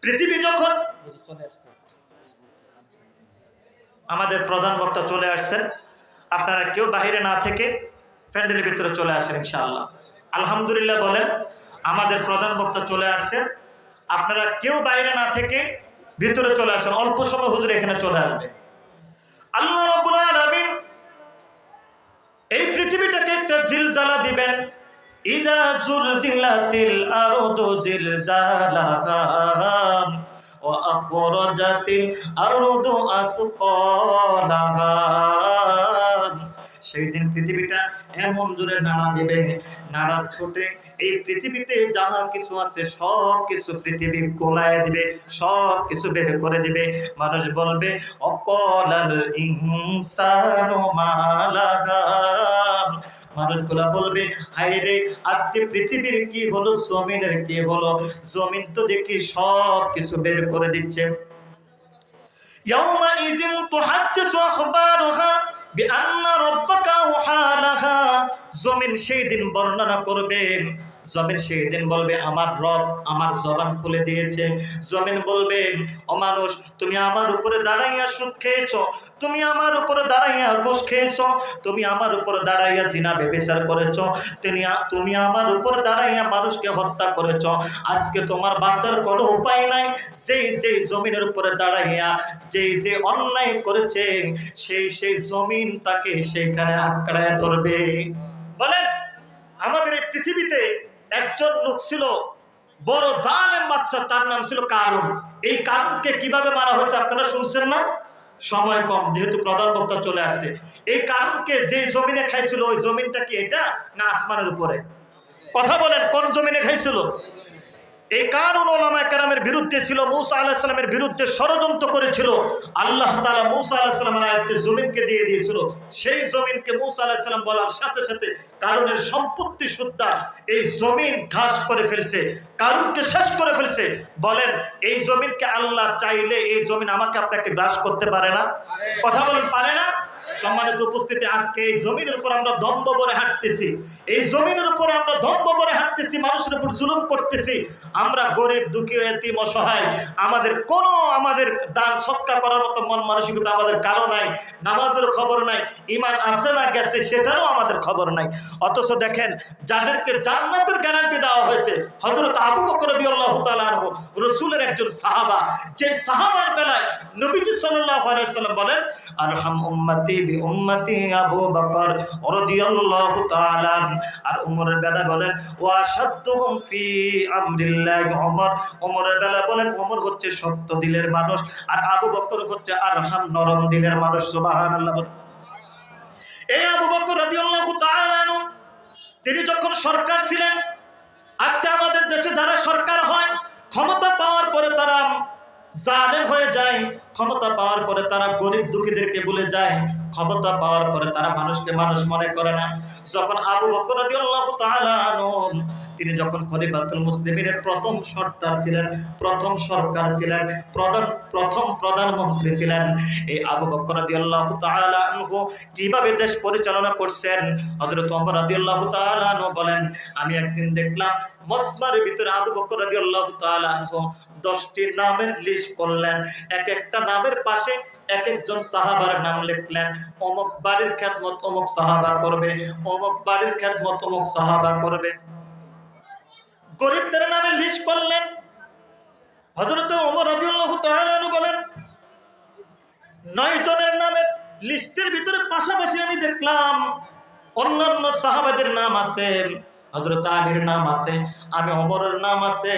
পৃথিবী যখন, আমাদের প্রধান বক্তা চলে আসছেন, আপনারা কেউ বাহিরে না থেকে প্যান্ডেলের ভিতরে চলে আসেন ইনশাআল্লাহ। আলহামদুলিল্লাহ বলেন, আমাদের প্রধান বক্তা চলে আসছেন, আপনারা কেউ বাইরে না থেকে ভিতরে চলে আসেন, অল্প সময় হুজুর এখানে চলে আসবে। আল্লাহ রাব্বুল আলামিন এই পৃথিবীটাকে একটা জিলজালা দিবেন। ইদা যুলজিলাতিল আরদু জিলজালাহা ওয়া আখরাজাতিল আরদু আসকালাহা, সেই দিন পৃথিবীটা এমন জোরে নাড়া দেবে, নাড়া ছোটে এই পৃথিবীতে যাহা কিছু আছে সব কিছু পৃথিবী গোলায় দিবে, সব কিছু বের করে দিবে। মানুষ বলবে, অকালাল ইনসানু মা লাহা, মানুষগুলা বলবে, হায় রে, আজকে পৃথিবীর কি হলো, জমিনের কি হলো? জমিন তো দেখি সব কিছু বের করে দিচ্ছে। ইয়াউমা ইযিন তুহাদ্দিসু আখবারুহা বিআন্না রাব্বাকা আওহা লাহা, জমিন সেই দিন বর্ণনা করবে, জমিন সেই দিন বলবে, আমার রব আমার জবান খুলে দিয়েছে। জমিন বলবে, ও মানুষ, তুমি আমার উপরে দাঁড়াইয়া সুদ খেয়েছো, তুমি আমার উপরে দাঁড়াইয়া ঘুষ খেয়েছো, তুমি আমার উপরে দাঁড়াইয়া জিনা ব্যভিচার করেছো, তুমি আমার উপর দাঁড়াইয়া মানুষকে হত্যা করেছো। আজকে তোমার বাঁচার কোনো উপায় নাই। যেই জমিনের উপরে দাঁড়াইয়া যে অন্যায় করেছে, সেই জমিন তাকে সেইখানে আঁকড়ায় ধরবে। বলেন, আমাদের এই পৃথিবীতে একজন লোক ছিল, বড় জালেম বাদশা, তার নাম ছিল কারুন। এই কারুনকে কিভাবে মারা হয়েছে আপনারা শুনছেন না? সময় কম, যেহেতু প্রধান বক্তা চলে আসছে। এই কারুনকে যে জমিনে খাইছিল, ওই জমিনটা কি এটা না আসমানের উপরে? কথা বলেন, কোন জমিনে খাইছিল? এই কারণ ওলামায়ে কেরামের বিরুদ্ধে ছিল, মূসা আলাইহিস সালামের বিরুদ্ধে ষড়যন্ত্র করেছিল। আল্লাহ তাআলা মূসা আলাইহিস সালামের আয়াতে জমিনকে দিয়ে দিয়েছিল। সেই জমিনকে মূসা আলাইহিস সালাম বলার সাথে সাথে কারণের সম্পত্তি সুদ্ধা এই জমিন ঘাস করে ফেলছে, কারণকে শেষ করে ফেলছে। বলেন, এই জমিনকে আল্লাহ চাইলে এই জমিন আমাকে আপনাকে গ্রাস করতে পারে না? কথা বলেন, পারে না? সম্মানিত উপস্থিতি, আজকে এই জমিনের উপর আমরা দম্ভ করে হাঁটতেছি, এই জমিনের উপরে আমরা দম্ভ করে হাঁটতেছি, মানুষের উপর জুলুম করতেছি। আমরা গরিব, দুঃখী, এতিম, অসহায়, আমাদের দান সৎকার করার মতো মন মানসিকতা আমাদের কারো নাই, নামাজের খবর নাই, ঈমান আছে না গেছে সেটারও আমাদের খবর নাই। অথচ দেখেন, যাদেরকে জান্নাতের গ্যারান্টি দেওয়া হয়েছে, হযরত আবু বকর রাদিয়াল্লাহু তাআলা আনহু, রাসূলের একজন সাহাবা, যে সাহাবার বেলায় নবীজি সাল্লাল্লাহু আলাইহি ওয়াসাল্লাম বলেন, আরহাম উম্মতি বি উম্মতি আবু বকর রাদিয়াল্লাহু তাআলা। আর উমরের বেলায় বলেন, ওয়া শাদ্দুহুম ফি আমরিল্লাহি উমর। উমরের বেলায় বলেন, উমর হচ্ছে শক্ত দিলের মানুষ, আর আবু বকর হচ্ছে আরহাম, নরম দিলের মানুষ। সুবহানাল্লাহ। এই আবু বকর রাদিয়াল্লাহু তাআলা আনহু, তিনি যখন সরকার ছিলেন, আজকে আমাদের দেশে যারা সরকার হয়, ক্ষমতা পাওয়ার পরে তারা জালেম হয়ে যায়, ক্ষমতা পাওয়ার পরে তারা গরিব দুঃখীদেরকে ভুলে যায়, ক্ষমতা পাওয়ার পরে তারা মানুষকে মানুষ মনে করে না। যখন আবু বকর রাদিয়াল্লাহু তাআলা আনহু, তিনি যখন খলিফাতুল মুসলিমিনের প্রথম সরকার ছিলেন, প্রথম সরকার ছিলেন, প্রথম প্রধানমন্ত্রী ছিলেন, এই আবু বকর রাদিয়াল্লাহু তাআলা আনহু কিভাবে দেশ পরিচালনা করছেন, হযরত ওমর রাদিয়াল্লাহু তাআলা আনহু বলেন, আমি একদিন দেখলাম মসবারের ভিতরে আবু বকর রাদিয়াল্লাহু তাআলা আনহু 10টি নামের লিস্ট করলেন, এক একটা নামের পাশে এক একজন সাহাবার নাম লিখলেন। অমুক বাড়ির খেদমত অমুক সাহাবা করবে, অমুক বাড়ির খেদমত অমুক সাহাবা করবে। গরিবদের নামে লিস্ট করলেন। হযরত ওমর রাদিয়াল্লাহু তাআলা আনহু বলেন, 9 জনের নামের লিস্টের ভিতরে পাশাপাশি আমি দেখলাম অন্যান্য সাহাবাদের নাম আছে, হযরত আলীর নাম আছে, আমি ওমরের নাম আছে,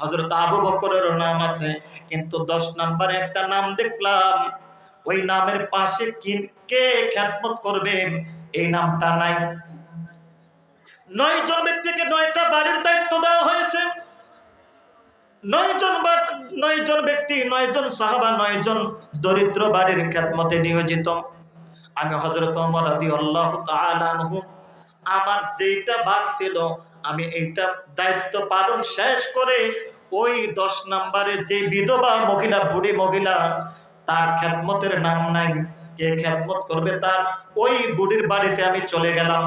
হযরত আবু বকরের নাম আছে, কিন্তু 10 নম্বরে একটা নাম দেখলাম, ওই নামের পাশে কে খেদমত করবে এই নামটা নাই। 9 জন ব্যক্তিকে 9টা বাড়ির দায়িত্ব দেওয়া হয়েছে। 9 জন ব্যক্তি, 9 জন সাহাবা, 9 জন দরিদ্র বাড়ির খেদমতে নিয়োজিত। আমি হযরত ওমর রাদিয়াল্লাহু তাআলা আনহু, আমার যেটা ভাগ ছিল আমি এইটা দায়িত্ব পালন শেষ করে ওই 10 নম্বরে যে বিধবা মহিলা, বুড়ি মহিলা, তার খেদমতের নাম নাই, কে খেদমত করবে তার, ওই বুড়ির বাড়িতে আমি চলে গেলাম।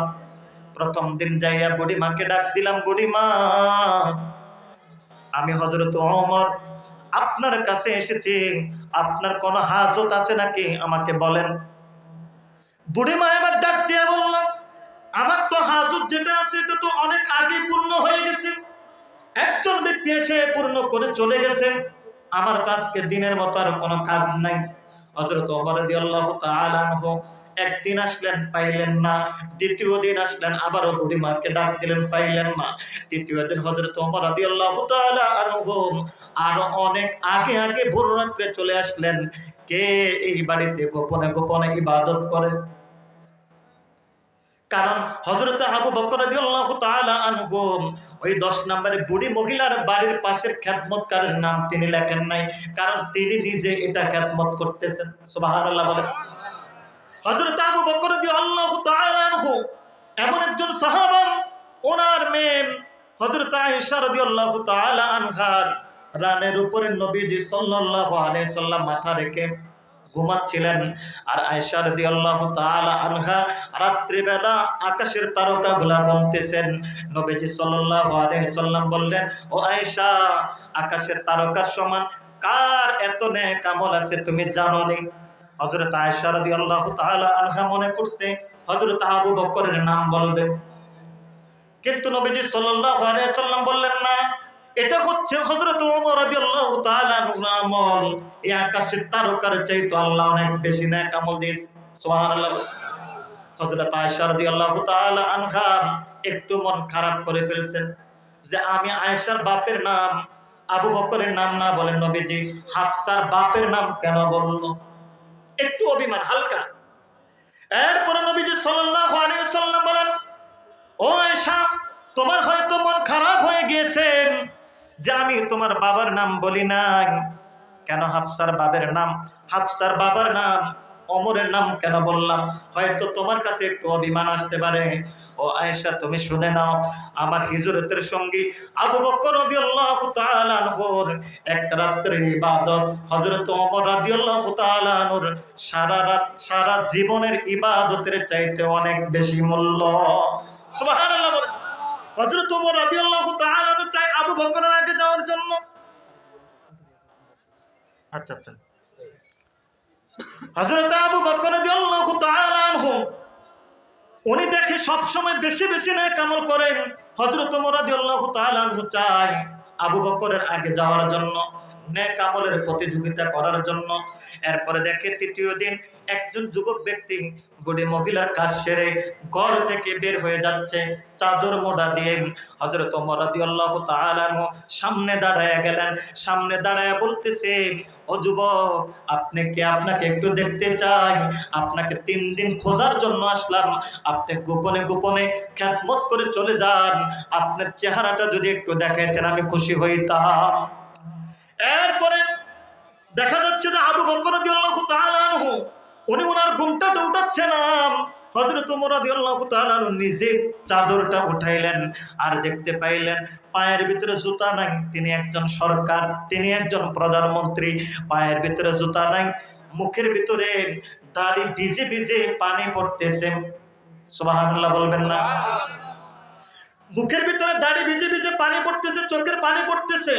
প্রথম দিন যাইয়া বুড়ি মাকে ডাক দিলাম, বুড়ি মা, আমি হযরত ওমর আপনার কাছে এসেছি, আপনার কোনো হাজত আছে নাকি আমাকে বলেন। বুড়ি মা এবার ডাক দিয়ে বললাম, আমার তো হাজত যেটা আছে এটা তো অনেক আগে পূর্ণ হয়ে গেছে, একজন ব্যক্তি এসে পূর্ণ করে চলে গেছে, আমার কাছে দিনের মতো আর কোনো কাজ নাই। হযরত ওমর রাদিয়াল্লাহু তাআলা আনহু একদিন আসলেন, পাইলেন না, দ্বিতীয় দিন আসলেন, আবারও বুড়ি মাকে ডাক দিলেন, পাইলেন না। তৃতীয় দিন হযরত ওমর রাদিয়াল্লাহু তাআলা আনহু আরো অনেক আগে ভোর রাত্রে চলে আসলেন। কে এই বাড়িতে গোপনে গোপনে ইবাদত করে? কারণ হযরত আবু বকর রাদিয়াল্লাহু তাআলা আনহু ওই 10 নম্বরে বুড়ি মহিলার বাড়ির পাশের খেদমতকারের নাম তিনি লেখেন নাই, কারণ তিনি নিজে এটা খেদমত করতেছেন। সুবহানাল্লাহ বলেন। হযরত আবু বকর রাদিয়াল্লাহু তাআলা আনহু এমন একজন সাহাবা, ওনার মেয়ে হযরত আয়েশা রাদিয়াল্লাহু তাআলা আনহার রানের উপরে নবীজি সাল্লাল্লাহু আলাইহি সাল্লাম মাথা রেখে ঘুমাচ্ছিলেন, আর আয়েশা রাদিয়াল্লাহু তাআলা আনহা রাত্রিবেলা আকাশের তারকাগুলা গুনতেছেন। নবীজি সাল্লাল্লাহু আলাইহি সাল্লাম বললেন, ও আয়েশা, আকাশের তারকার সমান কার এত নেক আমল আছে তুমি জানো নি? হযরত আয়েশা রাদিয়াল্লাহু তাআলা আনহা মনে করছে হযরত আবু বকরের নাম বলবে, কিন্তু নবীজি সাল্লাল্লাহু আলাইহি সাল্লাম বললেন না, এটা হচ্ছে হযরত ওমর রাদিয়াল্লাহু তাআলা আনহুর আমল। এই আকাশের তারকার চাইতে আল্লাহ অনেক বেশি নেক আমল দিয়েছে। সুবহানাল্লাহ। হযরত আয়েশা রাদিয়াল্লাহু তাআলা আনহা একটু মন খারাপ করে ফেলছেন যে আমি আয়েশার বাপের নাম আবু বকরের নাম না বলেন নবীজি হাফসার বাপের নাম কেন বললো, একটু অভিমান হালকা। এরপরে নবীজি সাল্লাল্লাহু আলাইহি সাল্লাম বলেন, ও আয়েশা, তোমার হয়তো মন খারাপ হয়ে গিয়েছে যে আমি তোমার বাবার নাম বলি নাই। কেন হাফসার বাবার নাম ওমরের নাম কেন বললাম? হয়তো তোমার কাছে একটু অভিমান আসতে পারে। ও আয়েশা, তুমি শুনে নাও, আমার হিজরতের সঙ্গী আবু বকর রাদিয়াল্লাহু তাআলা আনহুর একটা রাত্রির ইবাদত হযরত ওমর রাদিয়াল্লাহু তাআলা আনহুর সারা রাত সারা জীবনের ইবাদতের চাইতে অনেক বেশি মূল্য। সুবহানাল্লাহ বলেন। হযরত ওমর রাদিয়াল্লাহু তাআলা আনহু চাই আবু বকরের আগে যাওয়ার জন্য। আচ্ছা আচ্ছা, হযরত আবু বকর রাদিয়াল্লাহু তাআলা আনহু উনি দেখে সব সময় বেশি বেশি নেক আমল করেন। হযরত ওমর রাদিয়াল্লাহু তাআলা আনহু চায় আবু বকরের আগে যাওয়ার জন্য, নেক আমলের প্রতিযোগিতা করার জন্য। এরপরে দেখে তৃতীয় দিন একজন যুবক ব্যক্তি বুড়ি মহিলার কাজ সেরে ঘর থেকে বের হয়ে যাচ্ছে চাদর মোড়া দিয়ে। হযরত ওমর রাদিয়াল্লাহু তাআলা আনহু সামনে দাঁড়ায় গেলেন। সামনে দাঁড়ায় বলতেছেন, ও যুবক, আপনাকে একটু দেখতে চাই। আপনাকে 3 দিন খোঁজার জন্য আসলাম। আপনি গোপনে গোপনে খেদমত করে চলে যান। আপনার চেহারাটা যদি একটু দেখাইতেন আমি খুশি হইতাম। এরপরে দেখা যাচ্ছে যে আবু বকর রাদিয়াল্লাহু তাআলা আনহু উনি ওনার ঘুমটা উঠাচ্ছে না। হযরত ওমর রাদিয়াল্লাহু তাআলা আনহু নিজে চাদরটা উঠাইলেন আর দেখতে পাইলেন পায়ের ভিতরে জুতা নাই। তিনি একজন সরকার, তিনি একজন প্রধানমন্ত্রী, পায়ের ভিতরে জুতা নাই, মুখের ভিতরে দাড়ি ভিজে ভিজে পানি পড়তেছে। সুবহানাল্লাহ বলবেন না? মুখের ভিতরে দাড়ি ভিজে ভিজে পানি পড়তেছে, চোখের পানি পড়তেছে।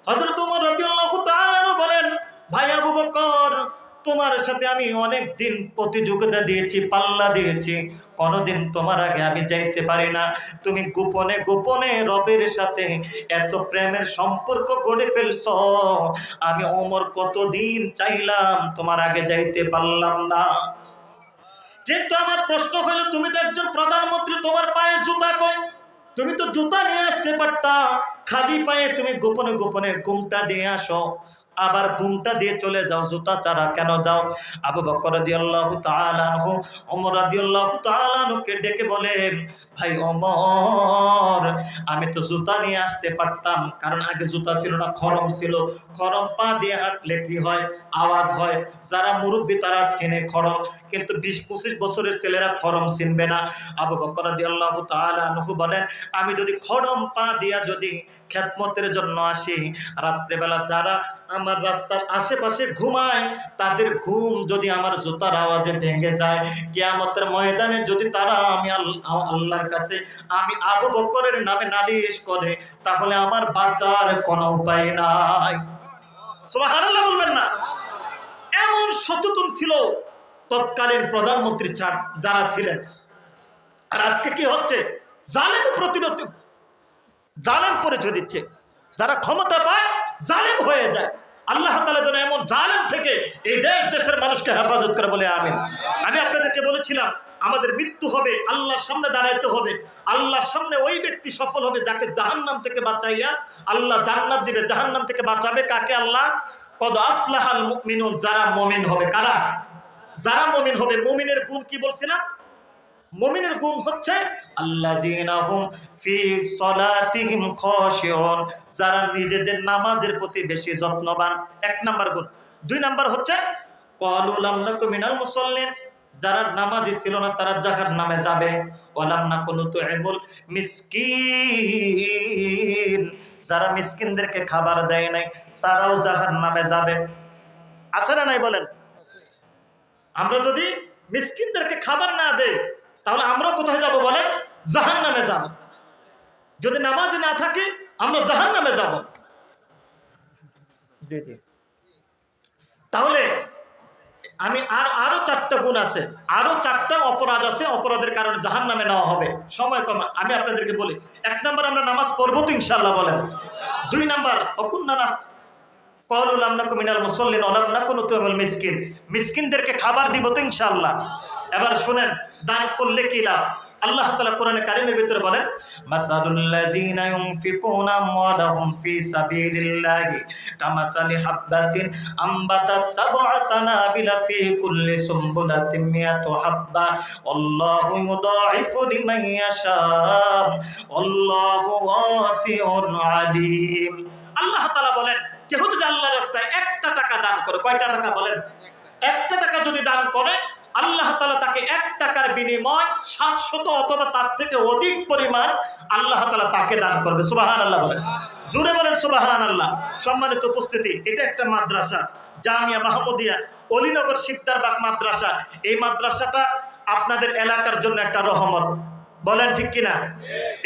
হযরত ওমর রাদিয়াল্লাহু তাআলা বলেন, ভাই আবু বকর, তোমার সাথে আমি অনেক দিন প্রতিযোগিতা দিয়েছি, পাল্লা দিয়েছি, কোনোদিন তোমার আগে আমি যাইতে পারি না। তুমি গোপনে গোপনে রবের সাথে এত প্রেমের সম্পর্ক গড়ে ফেলছো। আমি ওমর কতদিন চাইলাম, তোমার আগে যাইতে পারলাম না। কিন্তু আমার প্রশ্ন হলো, তুমি তো একজন প্রধানমন্ত্রী, তোমার পায়ে জুতা কই? তুমি তো জুতা নিয়ে আসতে পারতা। খালি পায়ে তুমি গোপনে গোপনে ঘুমটা দিয়ে আসো, আবার ঘুমটা দিয়ে চলে যাও, জুতা ছাড়া কেন যাও? আবু বকর রাদিয়াল্লাহু তাআলা আনহু ওমর রাদিয়াল্লাহু তাআলা আনহুকে ডেকে বলেন, ভাই ওমর, আমি তো জুতা নিয়ে আসতে পারতাম, কারণ আগে জুতা ছিল না, খরম ছিল। খরম পা দিয়ে হাঁটলে কি হয়? আওয়াজ হয়। যারা মুরব্বী তারা চেনে খরম, কিন্তু 20-25 বছরের ছেলেরা খরম চিনবে না। আবু বকর রাদিয়াল্লাহু তাআলা আনহু বলেন, আমি যদি খরম পা দিয়া যদি খেদমতের জন্য আসি, রাত্রেবেলা যারা আমার রাস্তার আশেপাশে ঘুমায় তাদের ঘুম যদি আমার জুতার আওয়াজে ভেঙে যায়, কিয়ামতের ময়দানে যদি তারা আমি আল্লাহর কাছে আমি আবু বকরের নামে নালিশ করে, তাহলে আমার বাঁচার কোনো উপায় নাই। সুবহানাল্লাহ বলবেন না? এমন সচেতন ছিল তৎকালীন প্রধানমন্ত্রী যারা ছিলেন। আর আজকে কি হচ্ছে? জালেম প্রতিরোধ, জালেম পরিচয় দিচ্ছে। যারা ক্ষমতা পায় জালেম হয়ে যায়। আল্লাহ তাআলা যেন এমন জালেম থেকে এই দেশের মানুষকে হেফাজত করে বলে আমিন। আমি আপনাদেরকে বলেছিলাম আমাদের মৃত্যু হবে, আল্লাহর সামনে দাঁড়াইতে হবে। আল্লাহর সামনে ওই ব্যক্তি সফল হবে যাকে জাহান্নাম থেকে বাঁচাইয়া আল্লাহ জান্নাত দিবে। জাহান্নাম থেকে বাঁচাবে কাকে? আল্লাহ। কদ আফলাহাল মুমিনুন, যারা মুমিন হবে। কারা? যারা মুমিন হবে। মুমিনের গুণ কি বলছিলাম? মুমিনের গুণ হচ্ছে আল্লাযীনা হুম ফি সলাতিহিম খাশিউন, যারা নিজেদের নামাজের প্রতি বেশি যত্নবান। 1 নাম্বার গুণ। 2 নাম্বার হচ্ছে ক্বালু লাম নাকু মিনাল মুসাল্লিন, যারা নামাজি ছিল না তারা জাহান্নামে যাবে। ওয়ালাম নাকু নুতইমুল মিসকিন, যারা মিসকিনদেরকে খাবার দেয় নাই তারাও জাহান্নামে যাবে। আছে না নাই বলেন? আমরা যদি মিসকিনদেরকে খাবার না দেই তাহলে আমরা কোথায় যাব বলেন? জাহান্নামে যাব। যদি নামাজি না থাকে আমরা জাহান্নামে যাব। জি জি। তাহলে আমি আরো 4টা গুণ আছে, আরো 4টা অপরাধ আছে, অপরাধের কারণে জাহান্নামে নেওয়া হবে। সময় কম, আমি আপনাদেরকে বলি। 1 নাম্বার, আমরা নামাজ পড়বো তো ইনশাআল্লাহ বলেন। 2 নাম্বার, অকুন্নানা ক্বালু লাম নাকু মিনাল মুসাল্লিন ওয়া লাম নাকু নুতইমুল মিসকিন, মিসকিনদেরকে খাবার দিব তো ইনশাআল্লাহ। এবার শুনেন, দান করলে কি লাভ? আল্লাহ তাআলা কোরআনে কারীমের ভিতরে বলেন, মাসালুল লাযিনা ইউনফিকুনা আমওয়ালাহুম ফি সাবিলিল্লাহি কামাসালি হাববাতিন আমবাতাত সাবআ সানাবিলা ফি কুল্লি সুমবুলাতিন মিয়াতু হাব্বা আল্লাহু ইউদাঈফু লিমান ইয়াশা আল্লাহু ওয়াসিউন আলীম। আল্লাহ তাআলা বলেন, কেউ যদি আল্লাহর রাস্তায় একটা টাকা দান করে, কয়টা টাকা বলেন? একটা টাকা যদি দান করে, আল্লাহ তাআলা তাকে এক টাকার বিনিময় 700 অথবা তার থেকে অধিক পরিমাণ আল্লাহ তাআলা তাকে দান করবে। সুবহানাল্লাহ বলেন, জোরে বলেন সুবহানাল্লাহ। সম্মানিত উপস্থিতি, এটা একটা মাদ্রাসা, জামিয়া মাহমুদিয়া অলিনগর শিকদারবাগ মাদ্রাসা। এই মাদ্রাসাটা আপনাদের এলাকার জন্য একটা রহমত, বলেন ঠিক কিনা?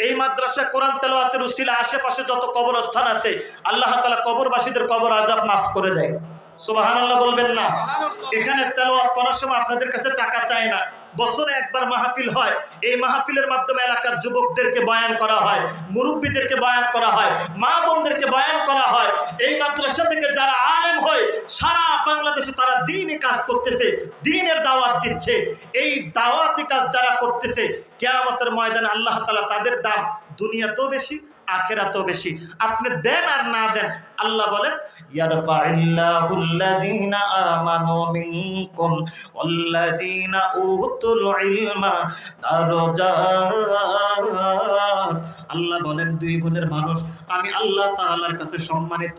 এই মাদ্রাসা কোরআন তেলাওয়াতের উসিলা আশেপাশে যত কবরস্থান আছে আল্লাহ তাআলা কবরবাসীদের কবর আযাব মাফ করে দেয়। সুবহানাল্লাহ বলবেন না? এখানে তেলাওয়াত করার সময় আপনাদের কাছে টাকা চায় না, বছরে একবার মাহফিল হয়, এই মাহফিলের মাধ্যমে এলাকার যুবকদেরকে বয়ান করা হয়, মুরব্বীদেরকে বয়ান করা হয়, মা বোনদেরকে বয়ান করা হয়। এই মাদ্রাসা থেকে যারা আলেম হয় সারা বাংলাদেশে তারা দ্বীনি কাজ করতেছে, দ্বীনের দাওয়াত দিচ্ছে। এই দাওয়াতি কাজ যারা করতেছে, কিয়ামতের ময়দানে আল্লাহ তাআলা তাদের দাম দুনিয়াতেও বেশি, আখিরাতেও বেশি। আপনি দেন আর না দেন, আল্লাহ বলেন, ইয়ারফাইল্লাহুল্লাযীনা আমানু মিনকুম ওয়াল্লাযীনা উতুল ইলমা দারাজাত। আল্লাহ বলেন, দুই গুণের মানুষ আমি আল্লাহ তাআলার কাছে সম্মানিত,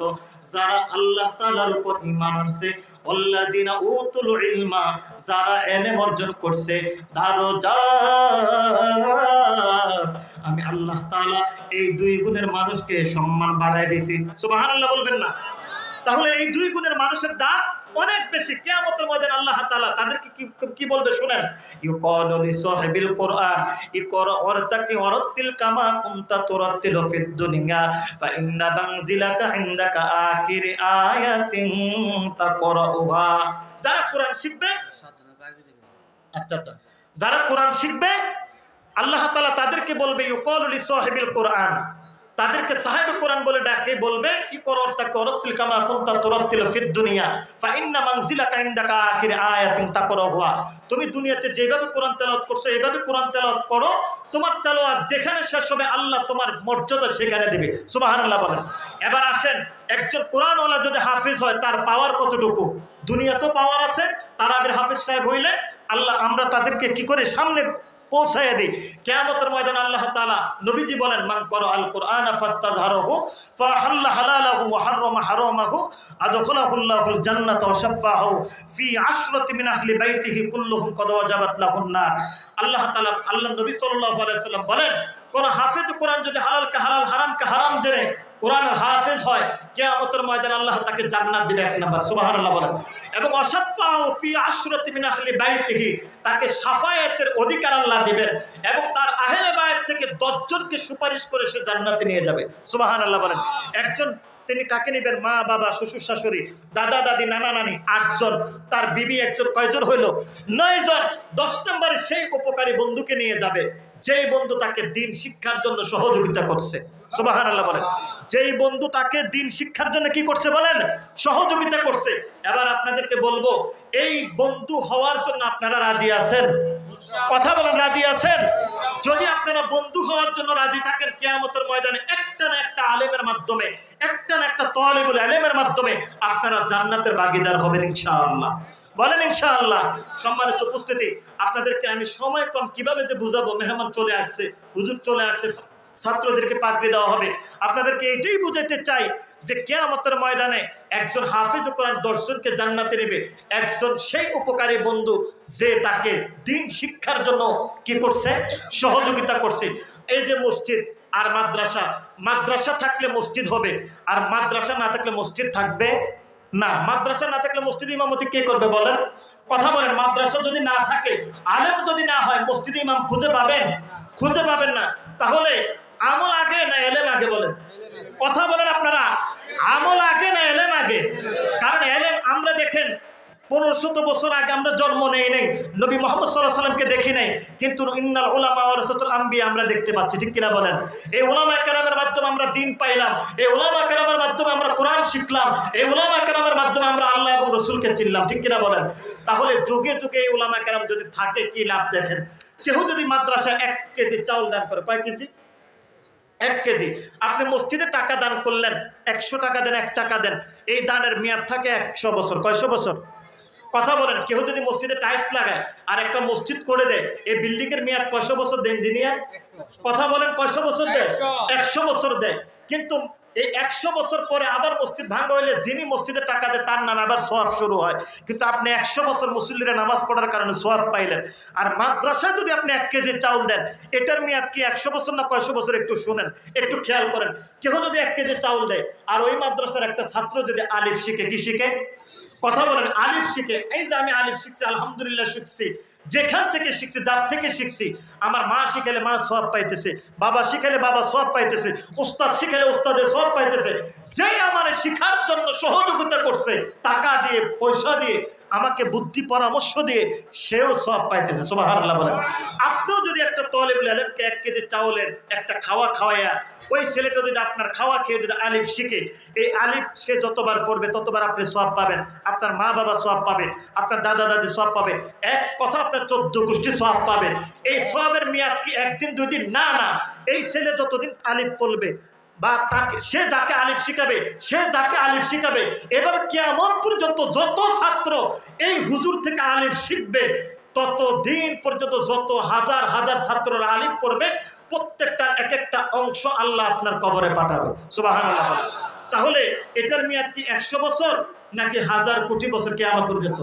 যারা আল্লাহ তাআলার উপর ঈমান আনছে, ওয়াল্লাযীনা উতুল ইলমা, যারা ইলম অর্জন করছে, দারাজাত, আমি আল্লাহ তাআলা এই দুই গুণের মানুষকে সম্মান বাড়ায় দিয়েছি। সুবহানাল্লাহ বলবেন না? তাহলে এই দুই গুণের মানুষের দাম অনেক বেশি। কিয়ামতের ময়দানে আল্লাহ তাআলা তাদেরকে কি বলবে শুনেন, ইউকালু লিসাহিবিল কুরআন ইকরা ওয়ারতাকি ওয়ারাতিল কামা কুনতা তুরাতিলু ফিদ দুনিয়া ফা ইন্না বানজিলাকা ইনদাকা আখির আয়াতিন তাকরাউহা। যারা কোরআন শিখবে, আচ্ছা যারা কোরআন শিখবে আল্লাহ তাআলা তাদেরকে বলবে, ইউকালু লিসাহিবিল কুরআন, তাদেরকে সাহেব কোরআন বলে ডাকে, বলবে ইকরাতাকা ওয়ারাতিল কামা কুনতা তুরাতিলু ফিদ দুনিয়া ফা ইন্না মানজিলাকা ইনদাকা আখির আয়াতিন তাকরাউহা। তুমি দুনিয়াতে যেভাবে কোরআন তেলাওয়াত করছো এইভাবে কোরআন তেলাওয়াত করো, তোমার তেলাওয়াত যেখানে শেষ হবে আল্লাহ তোমার মর্যাদা সেখানে দিবে। সুবহানাল্লাহ বলেন। এবার আসেন, একজন কোরআনওয়ালা যদি হাফেজ হয় তার পাওয়ার কতটুকু? দুনিয়াতেও পাওয়ার আছে, তারাবির হাফেজ সাহেব হইলে আল্লাহ আমরা তাদেরকে কি করে সামনে পৌঁছায় দিই। কিয়ামতের ময়দানে আল্লাহ তাআলা, নবীজি বলেন, মান ক্বারাআল কুরআনা ফাস্তাযহারাহু ফাহাল্লা হালালাহু ওয়া হাররামা হারামাহু আদখালাহুল্লাহুল জান্নাতা ওয়া শাফাআহু ফি আশরাতি মিন আহলি বাইতিহি কুল্লুহুম কদ ওয়াজাবাত লাহুন নার। আল্লাহ তাআলা, আল্লাহ নবী সাল্লাল্লাহু আলাইহি ওয়াসাল্লাম বলেন, কোন হাফেজ কোরআন যদি হালালকে হালাল হারামকে হারাম জেনে কোরআনের হাফেজ হয়, কিয়ামতের ময়দানে আল্লাহ তাকে জান্নাত দিবে, এক নাম্বার। সুবহানাল্লাহ বলেন। এবং ওয়াশাফাউ ফি আশরাতি মিন আহলি বাইতিহি, তাকে শাফায়াতের অধিকার আল্লাহ দিবেন এবং তার আহলে বাইত থেকে 10 জনকে সুপারিশ করে সে জান্নাতে নিয়ে যাবে। সুবহানাল্লাহ বলেন। একজন তিনি কাকে নেবেন? মা বাবা, শ্বশুর শাশুড়ি, দাদা দাদি, নানা নানি, 8 জন। তার বিবি একজন, কয়জন হইল? 9 জন। 10 নম্বরে সেই উপকারী বন্ধুকে নিয়ে যাবে যেই বন্ধু তাকে দ্বীন শিক্ষার জন্য সহযোগিতা করছে। সুবহানাল্লাহ বলেন। যেই বন্ধু তাকে দ্বীন শিক্ষার জন্য কি করছে বলেন? সহযোগিতা করছে। এবার আপনাদেরকে বলবো, এই বন্ধু হওয়ার জন্য আপনারা রাজি আছেন? কথা বলেন, রাজি আছেন? যদি আপনারা বন্ধু হওয়ার জন্য রাজি থাকেন, কিয়ামতের ময়দানে একটা না একটা আলেমের মাধ্যমে, একটা না একটা তালিবুল ইলমের মাধ্যমে আপনারা জান্নাতের ভাগীদার হবেন ইনশাআল্লাহ। বলেন ইনশাআল্লাহ। সম্মানিত উপস্থিতি, আপনাদেরকে আমি সময় কম, কিভাবে যে বুঝাবো, মেহমান চলে আসছে, হুজুর চলে আসছে, ছাত্রদেরকে পাগড়ি দেওয়া হবে। আপনাদেরকে এটাই বুঝাতে চাই যে কিয়ামতের ময়দানে একজন হাফেজ কোরআন 10 জনকে জান্নাতে নেবে, একজন সেই উপকারী বন্ধু যে তাকে দ্বীন শিক্ষার জন্য কি করছে? সহযোগিতা করছে। এই যে মসজিদ আর মাদ্রাসা, মাদ্রাসা থাকলে মসজিদ হবে, আর মাদ্রাসা না থাকলে মসজিদ থাকবে না। মাদ্রাসা না থাকলে মসজিদ ইমামতি কে করবে বলেন? কথা বলেন। মাদ্রাসা যদি না থাকে, আলেম যদি না হয়, মসজিদ ইমাম খুঁজে পাবেন? খুঁজে পাবেন না। তাহলে আমল আগে না এলেম আগে বলেন? কথা বলেন আপনারা, আমল আগে না এলেম আগে? কারণ এলেম, আমরা দেখেন 1500 বছর আগে আমরা জন্ম নেই নাই, নবী মুহাম্মদ সাল্লাল্লাহু আলাইহি সাল্লামকে দেখি নাই, কিন্তু ইন্নাল উলামা ওয়ারাসাতুল আম্বিয়া আমরা দেখতে পাচ্ছি, ঠিক কিনা বলেন? এই উলামা কেরামের মাধ্যমে আমরা দ্বীন পাইলাম, এই উলামা কেরামের মাধ্যমে আমরা কোরআন শিখলাম, এই উলামা কেরামের মাধ্যমে আমরা আল্লাহ এবং রাসূলকে চিনলাম, ঠিক কিনা বলেন? তাহলে যুগে যুগে এই উলামা কেরাম যদি থাকে কি লাভ দেখেন। কেউ যদি মাদ্রাসায় 1 কেজি চাউল দান করে, কয় কেজি? 1 কেজি। আপনি মসজিদে টাকা দান করলেন, 100 টাকা দেন, 1 টাকা দেন, এই দানের মেয়াদ থাকে 100 বছর। কয়শো বছর? কথা বলেন। কেউ যদি মসজিদে টাইলস লাগায় আর একটা মসজিদ করে দেয়, এই বিল্ডিং এর মেয়াদ কয়শো বছর দেয় ইঞ্জিনিয়ার? কথা বলেন, কয়শো বছর দেয়? 100 বছর দেয়। কিন্তু এই 100 বছর পরে আবার মসজিদ ভাঙা হইলে যিনি মসজিদে টাকা দেয় তার নামে আবার সওয়াব শুরু হয়। কিন্তু আপনি 100 বছর মুসল্লিরা নামাজ পড়ার কারণে সওয়াব পাইলেন। আর মাদ্রাসায় যদি আপনি 1 কেজি চাউল দেন, এটার মেয়াদ কি 100 বছর না কয়শো বছর? একটু শুনেন, একটু খেয়াল করেন। কেউ যদি 1 কেজি চাউল দেয় আর ওই মাদ্রাসার একটা ছাত্র যদি আলিফ শিখে, কি শিখে? কথা বলেন, আলিফ শিখে। এই যে আমি আলিফ শিখছি, আলহামদুলিল্লাহ শিখছি, যেখান থেকে শিখছি, যার থেকে শিখছি, আমার মা শিখালে মা সওয়াব পাইতেছে, বাবা শিখালে বাবা সওয়াব পাইতেছে, উস্তাদ শিখালে উস্তাদের সওয়াব পাইতেছে। যেই আমার শিখার জন্য সহযোগিতা করছে টাকা দিয়ে, পয়সা দিয়ে, আমাকে বুদ্ধি পরামর্শ দিয়ে, সেও সওয়াব পাইতেছে। সুবহানাল্লাহ বলেন। আপনিও যদি একটা তালিবুল ইলমকে 1 কেজি চাউলের একটা খাওয়া খাওয়াইয়া, ওই ছেলেটা যদি আপনার খাওয়া খেয়ে যদি আলিফ শিখে, এই আলিফ সে যতবার পড়বে ততবার আপনি সওয়াব পাবেন, আপনার মা বাবা সওয়াব পাবে, আপনার দাদা দাদি সওয়াব পাবে, এক কথা আপনার 14 গোষ্ঠী সওয়াব পাবে। এই সওয়াবের মেয়াদ কি একদিন 2 দিন? না না, এই ছেলে যতদিন আলিফ পড়বে বা তাকে, সে যাকে আলিফ শিখাবে, সে যাকে আলিফ শিখাবে, এবার কিয়ামত পর্যন্ত যত ছাত্র এই হুজুর থেকে আলিফ শিখবে, ততদিন পর্যন্ত যত হাজার হাজার ছাত্ররা আলিফ পড়বে, প্রত্যেকটা এক একটা অংশ আল্লাহ আপনার কবরে পাঠাবে। সুবহানাল্লাহ। তাহলে এটার মেয়াদ কি 100 বছর নাকি 1000 কোটি বছর কিয়ামত পর্যন্ত?